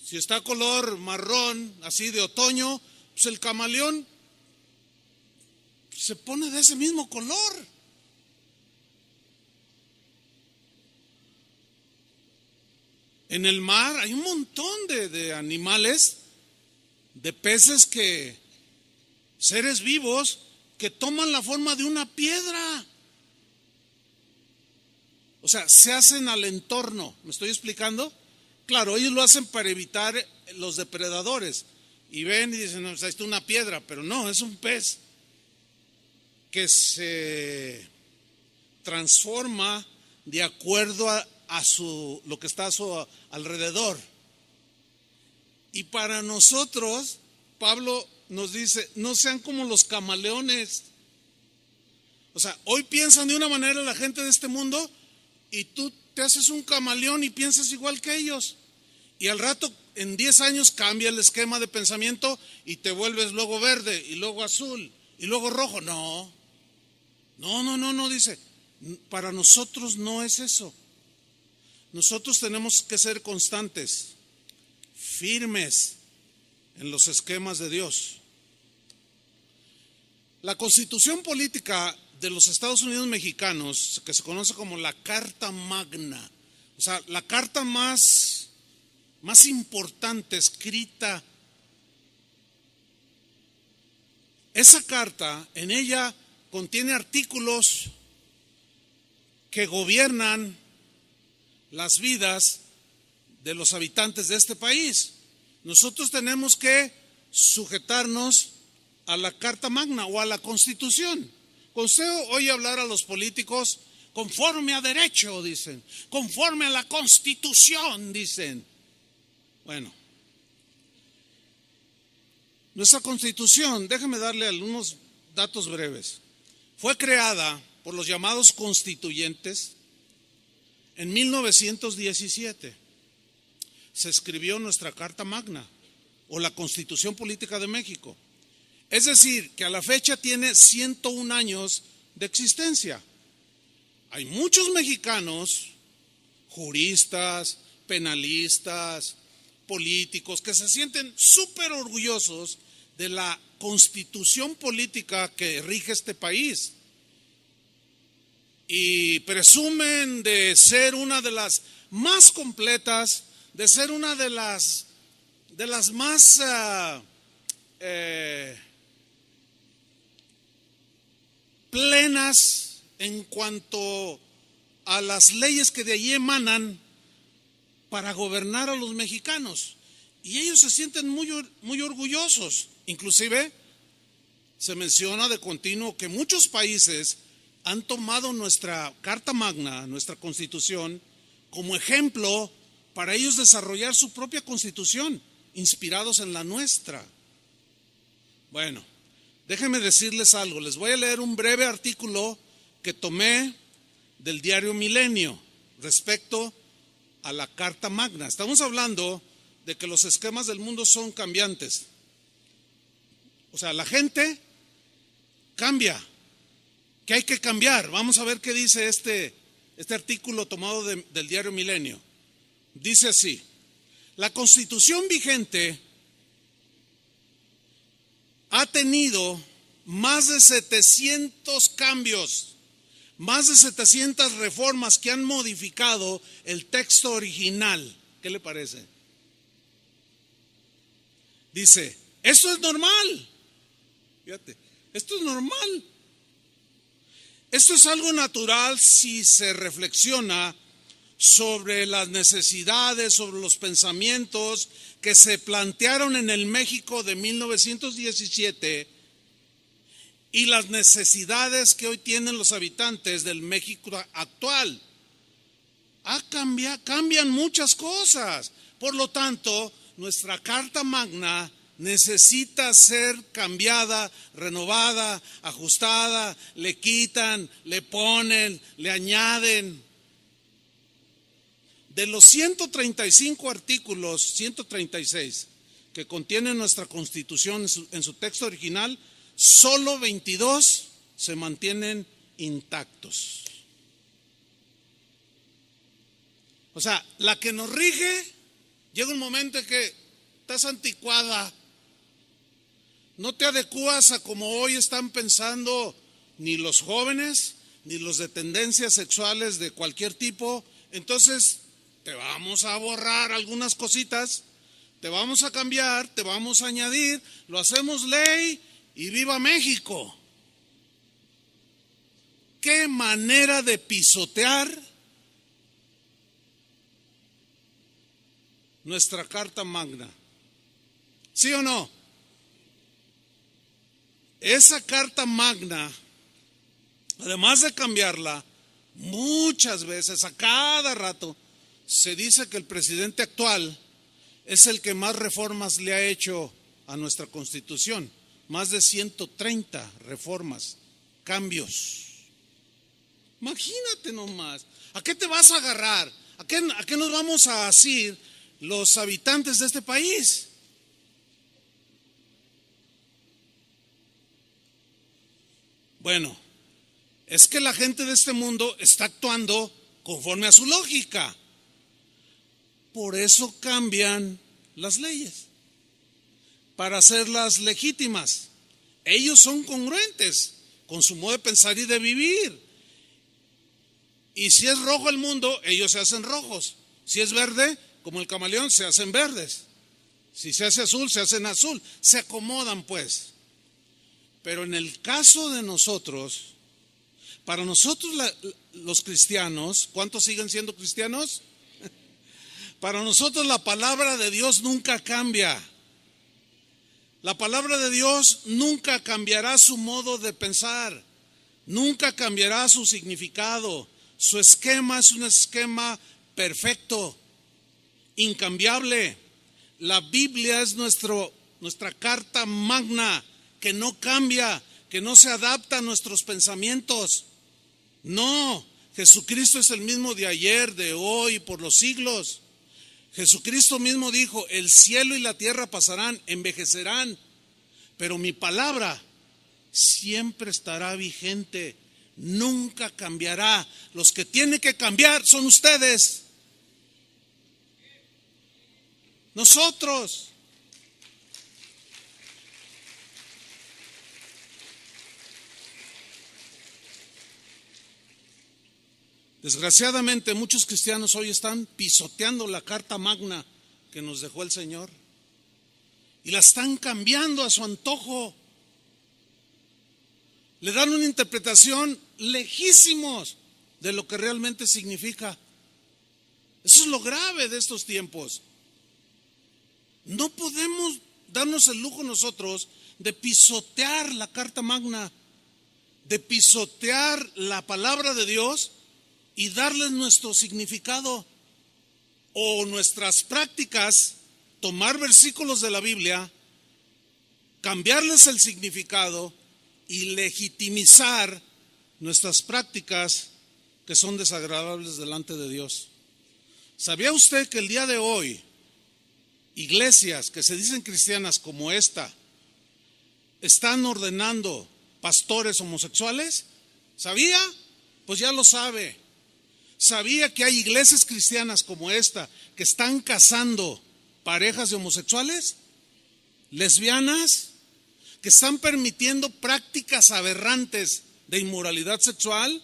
Si está color marrón, así de otoño, pues el camaleón se pone de ese mismo color. En el mar hay un montón de animales, de peces, seres vivos, que toman la forma de una piedra. O sea, se hacen al entorno. ¿Me estoy explicando? Claro, ellos lo hacen para evitar los depredadores. Y ven y dicen: no, pues ahí está una piedra. Pero no, es un pez que se transforma de acuerdo a lo que está a su alrededor. Y para nosotros, Pablo nos dice: no sean como los camaleones. O sea, hoy piensan de una manera la gente de este mundo, y tú te haces un camaleón y piensas igual que ellos. Y al rato, en 10 años, cambia el esquema de pensamiento y te vuelves luego verde, y luego azul, y luego rojo. No, dice. Para nosotros no es eso. Nosotros tenemos que ser constantes, firmes en los esquemas de Dios. La Constitución Política de los Estados Unidos Mexicanos, que se conoce como la Carta Magna, o sea, la carta más importante escrita. Esa carta, en ella contiene artículos que gobiernan las vidas de los habitantes de este país. Nosotros tenemos que sujetarnos a la Carta Magna o a la Constitución. Cuando usted oye hablar a los políticos, conforme a derecho, dicen, conforme a la Constitución, dicen. Bueno, nuestra Constitución, déjeme darle algunos datos breves. Fue creada por los llamados constituyentes en 1917. Se escribió nuestra Carta Magna o la Constitución Política de México. Es decir, que a la fecha tiene 101 años de existencia. Hay muchos mexicanos, juristas, penalistas, políticos, que se sienten súper orgullosos de la Constitución política que rige este país. Y presumen de ser una de las más completas, de ser una de las más plenas en cuanto a las leyes que de allí emanan para gobernar a los mexicanos. Y ellos se sienten muy orgullosos. Inclusive se menciona de continuo que muchos países han tomado nuestra Carta Magna, nuestra Constitución, como ejemplo para ellos desarrollar su propia Constitución, inspirados en la nuestra. Bueno, déjenme decirles algo. Les voy a leer un breve artículo que tomé del diario Milenio respecto a la Carta Magna. Estamos hablando de que los esquemas del mundo son cambiantes. O sea, la gente cambia, que hay que cambiar. Vamos a ver qué dice este artículo tomado del diario Milenio. Dice así: la Constitución vigente ha tenido más de 700 cambios, más de 700 reformas que han modificado el texto original. ¿Qué le parece? Dice, esto es normal. Fíjate, esto es normal. Esto es algo natural si se reflexiona sobre las necesidades, sobre los pensamientos que se plantearon en el México de 1917 y las necesidades que hoy tienen los habitantes del México actual. Cambian muchas cosas. Por lo tanto, nuestra Carta Magna necesita ser cambiada, renovada, ajustada. Le quitan, le ponen, le añaden. De los 135 artículos, 136 que contiene nuestra Constitución en su texto original, solo 22 se mantienen intactos. O sea, la que nos rige, llega un momento en que estás anticuada, no te adecuas a como hoy están pensando ni los jóvenes, ni los de tendencias sexuales de cualquier tipo. Entonces te vamos a borrar algunas cositas, te vamos a cambiar, te vamos a añadir, lo hacemos ley y viva México. ¿Qué manera de pisotear nuestra Carta Magna? ¿Sí o no? Esa Carta Magna, además de cambiarla, muchas veces, a cada rato, se dice que el presidente actual es el que más reformas le ha hecho a nuestra Constitución. Más de 130 reformas, cambios. Imagínate nomás. ¿A qué te vas a agarrar? ¿A qué nos vamos a asir los habitantes de este país? Bueno, es que la gente de este mundo está actuando conforme a su lógica. Por eso cambian las leyes, para hacerlas legítimas. Ellos son congruentes con su modo de pensar y de vivir. Y si es rojo el mundo, ellos se hacen rojos. Si es verde, como el camaleón, se hacen verdes. Si se hace azul, se hacen azul. Se acomodan, pues. Pero en el caso de nosotros, para nosotros los cristianos, ¿cuántos siguen siendo cristianos? Para nosotros la palabra de Dios nunca cambia. La palabra de Dios nunca cambiará su modo de pensar, nunca cambiará su significado. Su esquema es un esquema perfecto, incambiable. La Biblia es nuestra Carta Magna, que no cambia, que no se adapta a nuestros pensamientos. No, Jesucristo es el mismo de ayer, de hoy, por los siglos. Jesucristo mismo dijo, el cielo y la tierra pasarán, envejecerán, pero mi palabra siempre estará vigente, nunca cambiará. Los que tienen que cambiar son ustedes, nosotros. Desgraciadamente muchos cristianos hoy están pisoteando la Carta Magna que nos dejó el Señor y la están cambiando a su antojo. le dan una interpretación lejísimos de lo que realmente significa. Eso es lo grave de estos tiempos. No podemos darnos el lujo nosotros de pisotear la Carta Magna, de pisotear la palabra de Dios y darles nuestro significado o nuestras prácticas, tomar versículos de la Biblia, cambiarles el significado y legitimizar nuestras prácticas que son desagradables delante de Dios. ¿Sabía usted que el día de hoy iglesias que se dicen cristianas como esta están ordenando pastores homosexuales? ¿Sabía? Pues ya lo sabe. ¿Sabía que hay iglesias cristianas como esta que están casando parejas de homosexuales, lesbianas, que están permitiendo prácticas aberrantes de inmoralidad sexual?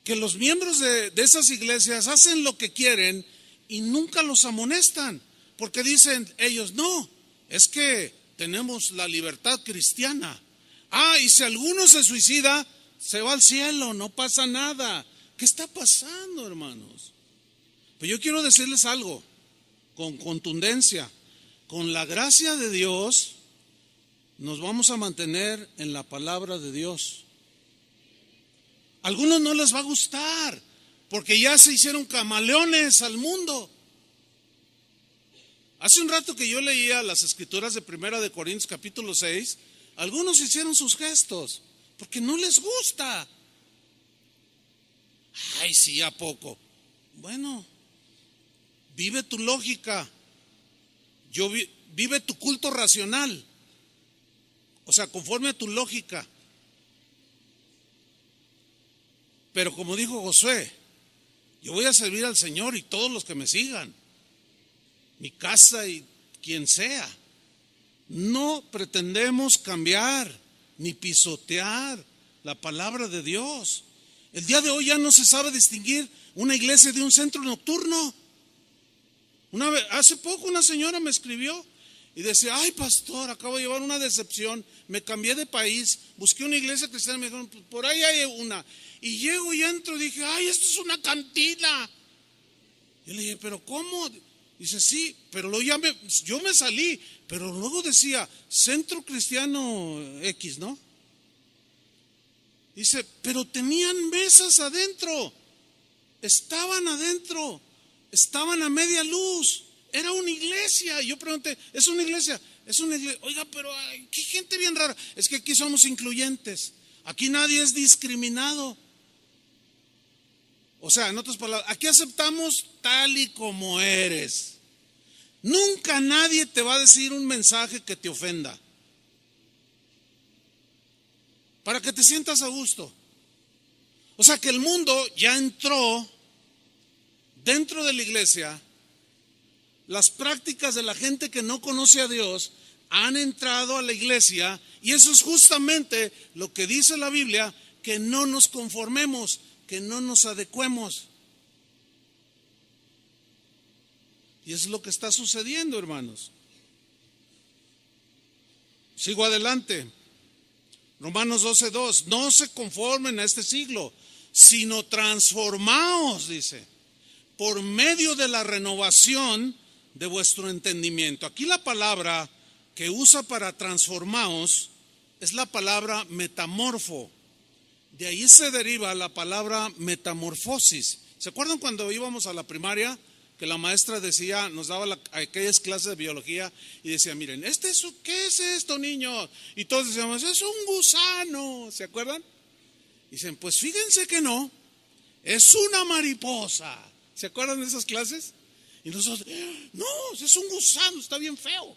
Que los miembros de esas iglesias hacen lo que quieren y nunca los amonestan, porque dicen ellos, no, es que tenemos la libertad cristiana. Y si alguno se suicida, se va al cielo, no pasa nada. ¿Qué está pasando, hermanos? Pues yo quiero decirles algo con contundencia. Con la gracia de Dios nos vamos a mantener en la palabra de Dios. A algunos no les va a gustar porque ya se hicieron camaleones al mundo. Hace un rato que yo leía las escrituras de 1 de Corintios capítulo 6, algunos hicieron sus gestos porque no les gusta. Ay, sí, ¿a poco? Bueno, vive tu lógica, vive tu culto racional, o sea, conforme a tu lógica. Pero como dijo Josué, yo voy a servir al Señor y todos los que me sigan, mi casa y quien sea. No pretendemos cambiar ni pisotear la palabra de Dios. El día de hoy ya no se sabe distinguir una iglesia de un centro nocturno. Hace poco una señora me escribió y decía, ay pastor, acabo de llevar una decepción, me cambié de país, busqué una iglesia cristiana, me dijeron, por ahí hay una. Y llego y entro y dije, ay, esto es una cantina. Y le dije, pero ¿cómo? Dice, sí, pero yo me salí, pero luego decía, Centro Cristiano X, ¿no? Dice, pero tenían mesas adentro, estaban a media luz, era una iglesia. Y yo pregunté, ¿es una iglesia? Es una iglesia. Oiga, pero qué gente bien rara. Es que aquí somos incluyentes, aquí nadie es discriminado. O sea, en otras palabras, aquí aceptamos tal y como eres. Nunca nadie te va a decir un mensaje que te ofenda, para que te sientas a gusto. O sea que el mundo ya entró dentro de la iglesia. Las prácticas de la gente que no conoce a Dios han entrado a la iglesia, y eso es justamente lo que dice la Biblia, que no nos conformemos, que no nos adecuemos. Y es lo que está sucediendo, hermanos. Sigo adelante. Romanos 12:2, no se conformen a este siglo, sino transformaos, dice, por medio de la renovación de vuestro entendimiento. Aquí la palabra que usa para transformaos es la palabra metamorfo. De ahí se deriva la palabra metamorfosis. ¿Se acuerdan cuando íbamos a la primaria? Que la maestra decía, nos daba aquellas clases de biología y decía, miren, ¿qué es esto, niños? Y todos decíamos, es un gusano, ¿se acuerdan? Dicen, pues fíjense que no, es una mariposa. ¿Se acuerdan de esas clases? Y nosotros, no, es un gusano, está bien feo.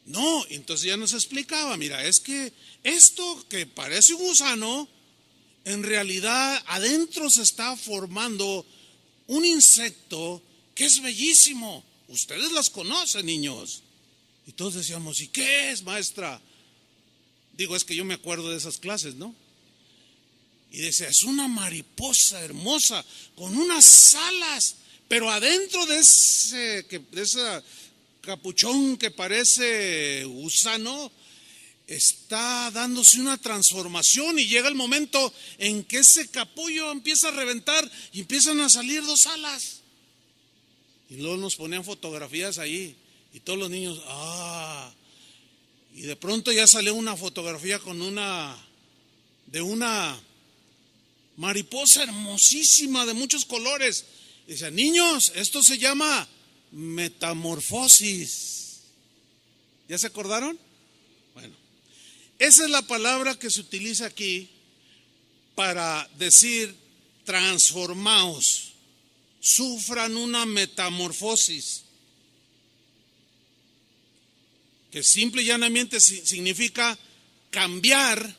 No, entonces ya nos explicaba, mira, es que esto que parece un gusano, en realidad adentro se está formando un insecto que es bellísimo. Ustedes las conocen, niños. Y todos decíamos, ¿y qué es, maestra? Digo, es que yo me acuerdo de esas clases, ¿no? Y decía, es una mariposa hermosa con unas alas, pero adentro de ese capuchón que parece gusano está dándose una transformación y llega el momento en que ese capullo empieza a reventar y empiezan a salir dos alas. Y luego nos ponían fotografías ahí y todos los niños, y de pronto ya salió una fotografía de una mariposa hermosísima de muchos colores. Y dice, niños, esto se llama metamorfosis. ¿Ya se acordaron? Bueno, esa es la palabra que se utiliza aquí para decir transformaos, sufran una metamorfosis, que simple y llanamente significa cambiar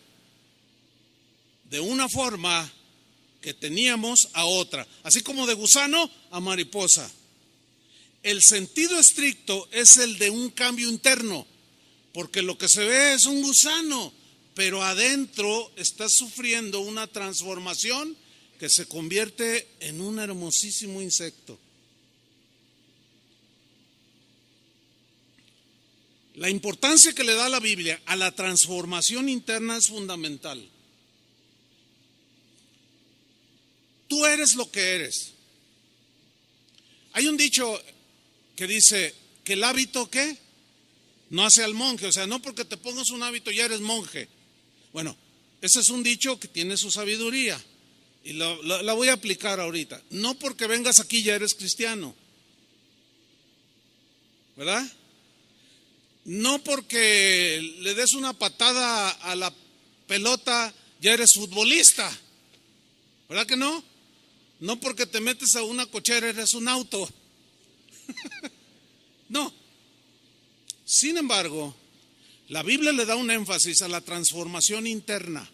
de una forma que teníamos a otra, así como de gusano a mariposa. El sentido estricto es el de un cambio interno, porque lo que se ve es un gusano, pero adentro está sufriendo una transformación que se convierte en un hermosísimo insecto. La importancia que le da la Biblia a la transformación interna es fundamental. Tú eres lo que eres. Hay un dicho que dice que el hábito, ¿qué? No hace al monje, o sea, no porque te pongas un hábito ya eres monje. Bueno, ese es un dicho que tiene su sabiduría y la voy a aplicar ahorita. No porque vengas aquí ya eres cristiano, ¿verdad? No porque le des una patada a la pelota ya eres futbolista, ¿verdad que no? No porque te metes a una cochera eres un auto. No. Sin embargo, la Biblia le da un énfasis a la transformación interna,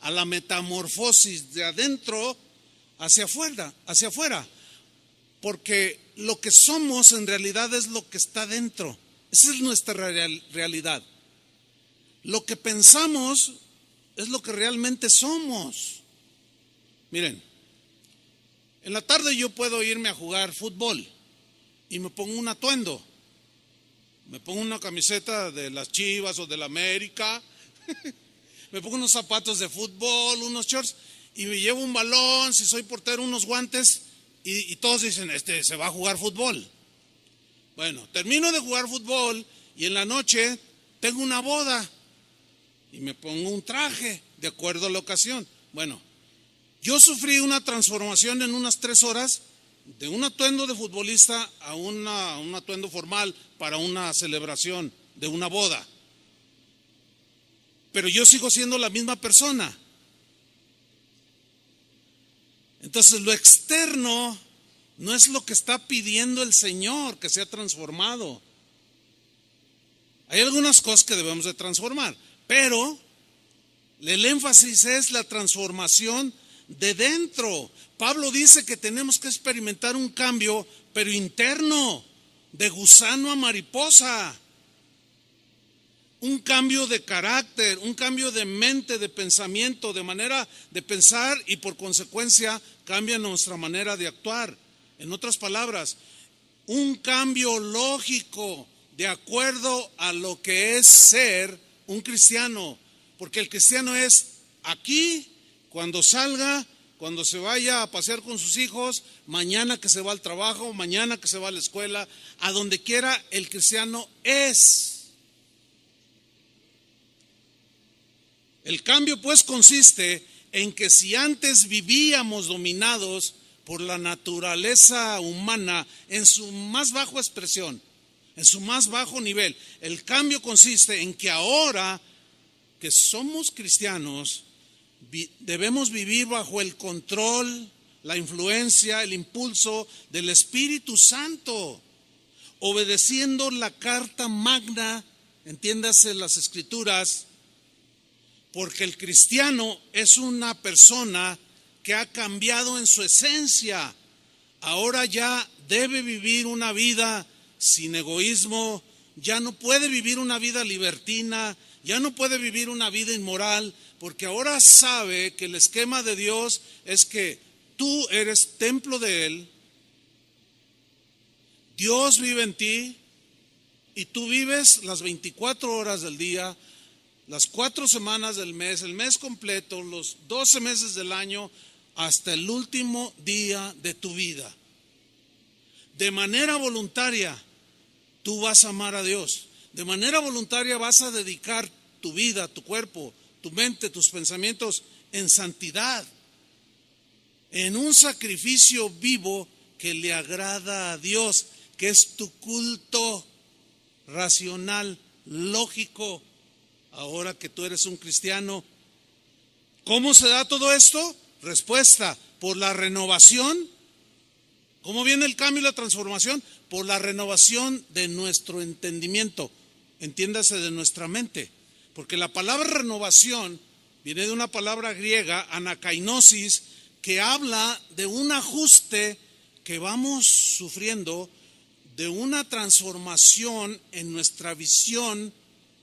a la metamorfosis de adentro hacia afuera, porque lo que somos en realidad es lo que está dentro. Esa es nuestra realidad. Lo que pensamos es lo que realmente somos. Miren, en la tarde yo puedo irme a jugar fútbol y me pongo un atuendo. Me pongo una camiseta de las Chivas o de la América, me pongo unos zapatos de fútbol, unos shorts y me llevo un balón, si soy portero, unos guantes y todos dicen, se va a jugar fútbol. Bueno, termino de jugar fútbol y en la noche tengo una boda y me pongo un traje de acuerdo a la ocasión. Bueno, yo sufrí una transformación en unas 3 horas de un atuendo de futbolista a un atuendo formal para una celebración de una boda. Pero yo sigo siendo la misma persona. Entonces lo externo no es lo que está pidiendo el Señor que sea transformado. Hay algunas cosas que debemos de transformar, pero el énfasis es la transformación de dentro. Pablo dice que tenemos que experimentar un cambio, pero interno, de gusano a mariposa. Un cambio de carácter, un cambio de mente, de pensamiento, de manera de pensar y por consecuencia cambia nuestra manera de actuar. En otras palabras, un cambio lógico de acuerdo a lo que es ser un cristiano. Porque el cristiano es aquí, cuando salga, cuando se vaya a pasear con sus hijos, mañana que se va al trabajo, mañana que se va a la escuela, a donde quiera el cristiano es. El cambio pues consiste en que si antes vivíamos dominados por la naturaleza humana en su más baja expresión, en su más bajo nivel, el cambio consiste en que ahora que somos cristianos, debemos vivir bajo el control, la influencia, el impulso del Espíritu Santo, obedeciendo la carta magna, entiéndase las Escrituras, porque el cristiano es una persona que ha cambiado en su esencia. Ahora ya debe vivir una vida sin egoísmo, ya no puede vivir una vida libertina, ya no puede vivir una vida inmoral, porque ahora sabe que el esquema de Dios es que tú eres templo de Él, Dios vive en ti y tú vives las 24 horas del día las 4 semanas del mes, el mes completo, los 12 meses del año, hasta el último día de tu vida. De manera voluntaria, tú vas a amar a Dios. De manera voluntaria vas a dedicar tu vida, tu cuerpo, tu mente, tus pensamientos en santidad, en un sacrificio vivo que le agrada a Dios, que es tu culto racional, lógico, ahora que tú eres un cristiano. ¿Cómo se da todo esto? Respuesta: por la renovación. ¿Cómo viene el cambio y la transformación? Por la renovación de nuestro entendimiento, entiéndase, de nuestra mente. Porque la palabra renovación viene de una palabra griega, anakainosis, que habla de un ajuste que vamos sufriendo, de una transformación en nuestra visión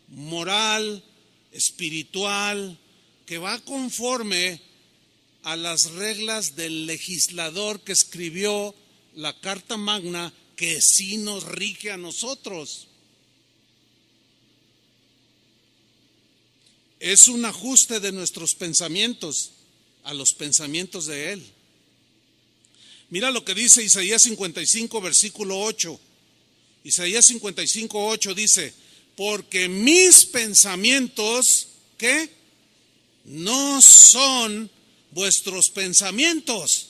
moral, espiritual, que va conforme a las reglas del legislador que escribió la Carta Magna, que sí nos rige a nosotros. Es un ajuste de nuestros pensamientos a los pensamientos de Él. Mira lo que dice Isaías 55, versículo 8. Isaías 55, 8 dice: porque mis pensamientos, ¿qué? No son vuestros pensamientos.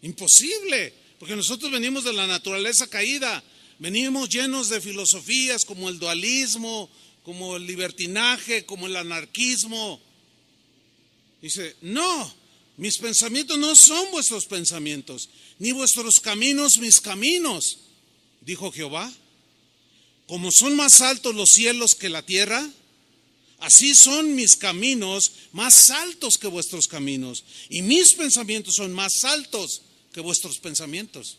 Imposible, porque nosotros venimos de la naturaleza caída, venimos llenos de filosofías como el dualismo, como el libertinaje, como el anarquismo. Dice: no, mis pensamientos no son vuestros pensamientos, ni vuestros caminos mis caminos, dijo Jehová. Como son más altos los cielos que la tierra, así son mis caminos más altos que vuestros caminos, y mis pensamientos son más altos que vuestros pensamientos.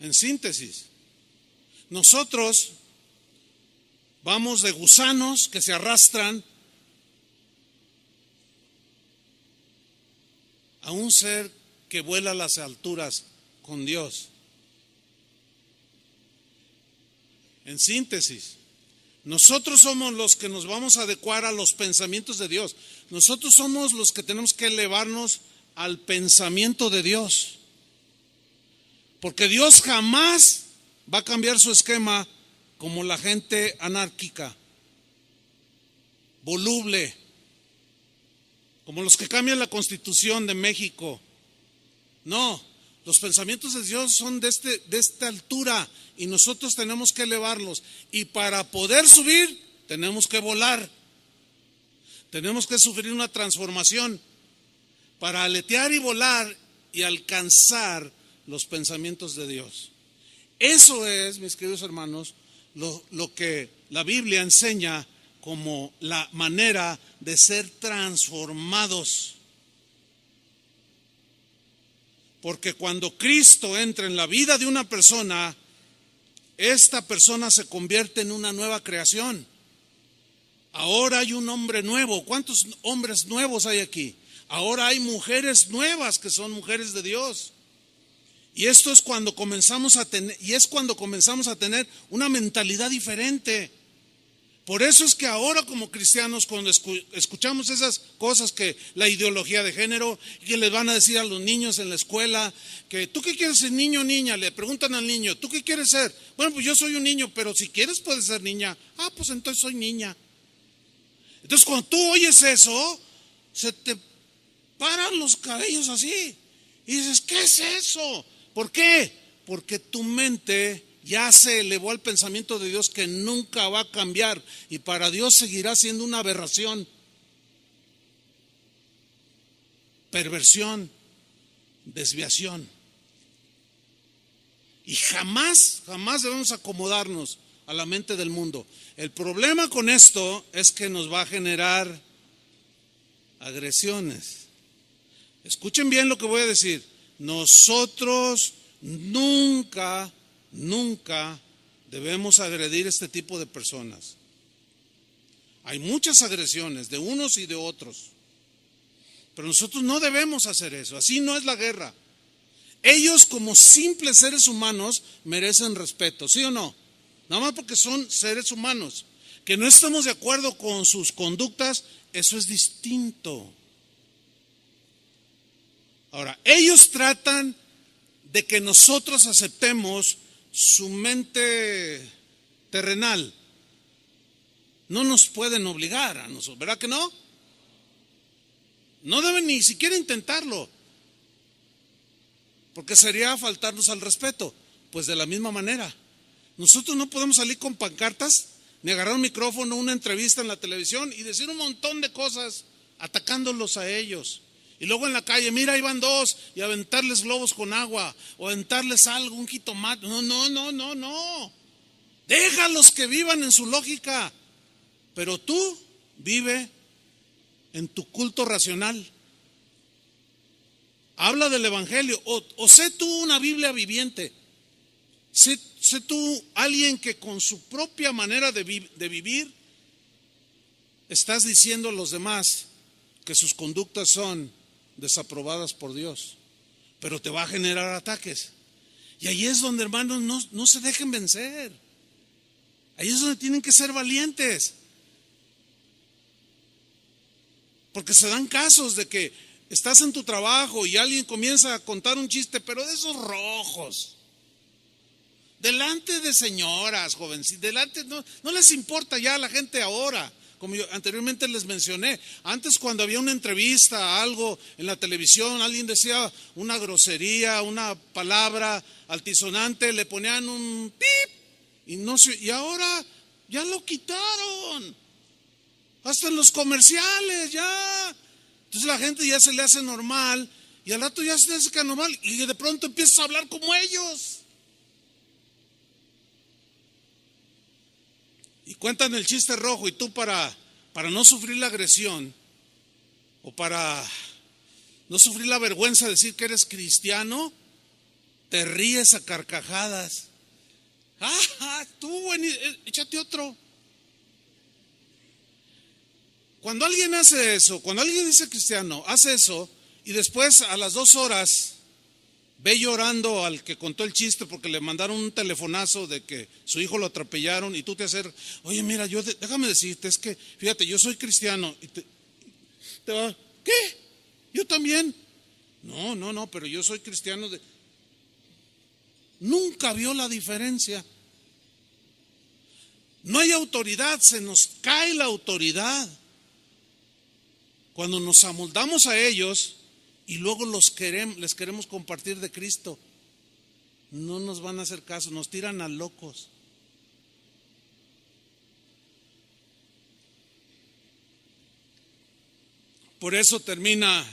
En síntesis, nosotros vamos de gusanos que se arrastran a un ser que vuela a las alturas con Dios. En síntesis, nosotros somos los que nos vamos a adecuar a los pensamientos de Dios. Nosotros somos los que tenemos que elevarnos al pensamiento de Dios. Porque Dios jamás va a cambiar su esquema como la gente anárquica, voluble, como los que cambian la Constitución de México. No, los pensamientos de Dios son de esta altura, y nosotros tenemos que elevarlos. Y para poder subir, tenemos que volar. Tenemos que sufrir una transformación para aletear y volar y alcanzar los pensamientos de Dios. Eso es, mis queridos hermanos, lo que la Biblia enseña como la manera de ser transformados. Porque cuando Cristo entra en la vida de una persona, esta persona se convierte en una nueva creación. Ahora hay un hombre nuevo. ¿Cuántos hombres nuevos hay aquí? Ahora hay mujeres nuevas que son mujeres de Dios. Y esto es cuando comenzamos a tener una mentalidad diferente. Por eso es que ahora como cristianos, cuando escuchamos esas cosas, que la ideología de género, que les van a decir a los niños en la escuela, que ¿tú qué quieres ser, niño o niña? Le preguntan al niño: ¿tú qué quieres ser? Bueno, pues yo soy un niño, pero si quieres puedes ser niña. Ah, pues entonces soy niña. Entonces cuando tú oyes eso, se te paran los cabellos así y dices: ¿qué es eso? ¿Por qué? Porque tu mente ya se elevó al pensamiento de Dios, que nunca va a cambiar, y para Dios seguirá siendo una aberración, perversión, desviación. Y jamás debemos acomodarnos a la mente del mundo. El problema con esto es que nos va a generar agresiones. Escuchen bien lo que voy a decir. Nosotros nunca debemos agredir este tipo de personas. Hay muchas agresiones de unos y de otros, pero nosotros no debemos hacer eso. Así no es la guerra. Ellos, como simples seres humanos, merecen respeto, ¿sí o no? Nada más porque son seres humanos. Que no estamos de acuerdo con sus conductas, eso es distinto. Ahora, ellos tratan de que nosotros aceptemos su mente terrenal. No nos pueden obligar a nosotros, ¿verdad que no? No deben ni siquiera intentarlo, porque sería faltarnos al respeto. Pues de la misma manera, nosotros no podemos salir con pancartas, ni agarrar un micrófono, una entrevista en la televisión y decir un montón de cosas atacándolos a ellos. Y luego en la calle, mira, ahí van dos, y aventarles globos con agua, o aventarles algo, un jitomate. No. Déjalos que vivan en su lógica, pero tú vive en tu culto racional. Habla del evangelio, o sé tú una Biblia viviente. Sé tú alguien que con su propia manera de vivir estás diciendo a los demás que sus conductas son desaprobadas por Dios, pero te va a generar ataques. Y ahí es donde, hermanos, no se dejen vencer. Ahí es donde tienen que ser valientes. Porque se dan casos de que estás en tu trabajo y alguien comienza a contar un chiste, pero de esos rojos, delante de señoras, jovencitas, delante, no les importa ya a la gente ahora. Como yo anteriormente les mencioné, antes cuando había una entrevista, algo en la televisión, alguien decía una grosería, una palabra altisonante, le ponían un pip y ahora ya lo quitaron. Hasta en los comerciales ya. Entonces la gente ya se le hace normal y al rato ya se le hace normal y de pronto empiezas a hablar como ellos. Y cuentan el chiste rojo y tú para no sufrir la agresión o para no sufrir la vergüenza de decir que eres cristiano, te ríes a carcajadas. Tú, échate otro. Cuando alguien hace eso, cuando alguien dice cristiano, hace eso y después a las 2 horas ve llorando al que contó el chiste porque le mandaron un telefonazo de que su hijo lo atropellaron y tú te acercas, oye, mira, déjame decirte, es que, fíjate, yo soy cristiano. Y te va, ¿qué? Yo también. No, pero yo soy cristiano. Nunca vio la diferencia. No hay autoridad, se nos cae la autoridad. Cuando nos amoldamos a ellos y luego les queremos compartir de Cristo, no nos van a hacer caso, nos tiran a locos. Por eso termina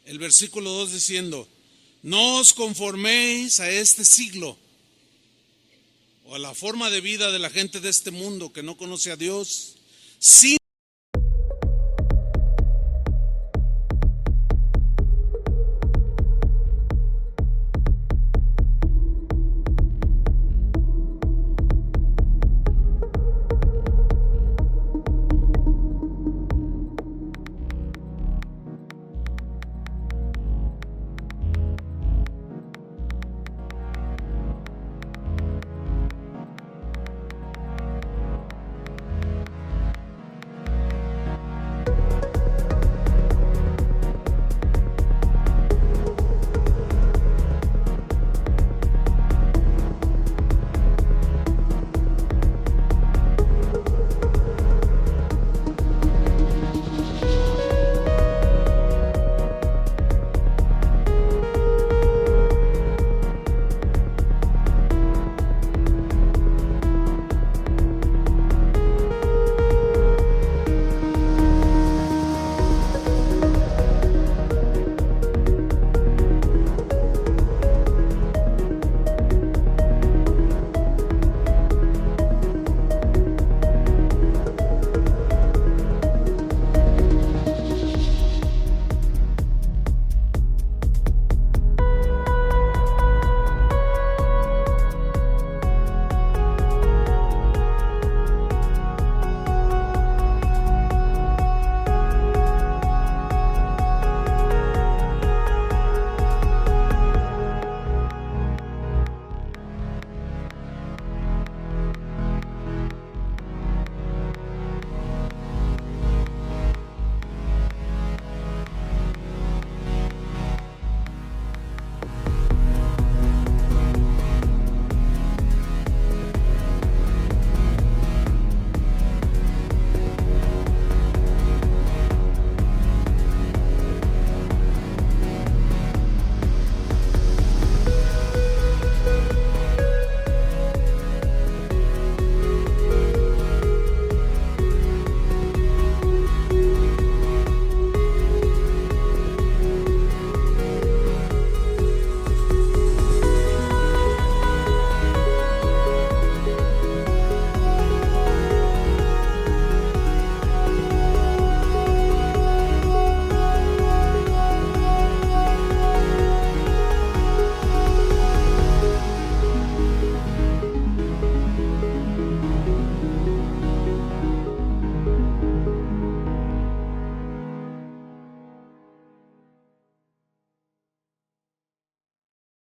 el versículo 2 diciendo, no os conforméis a este siglo o a la forma de vida de la gente de este mundo que no conoce a Dios, sino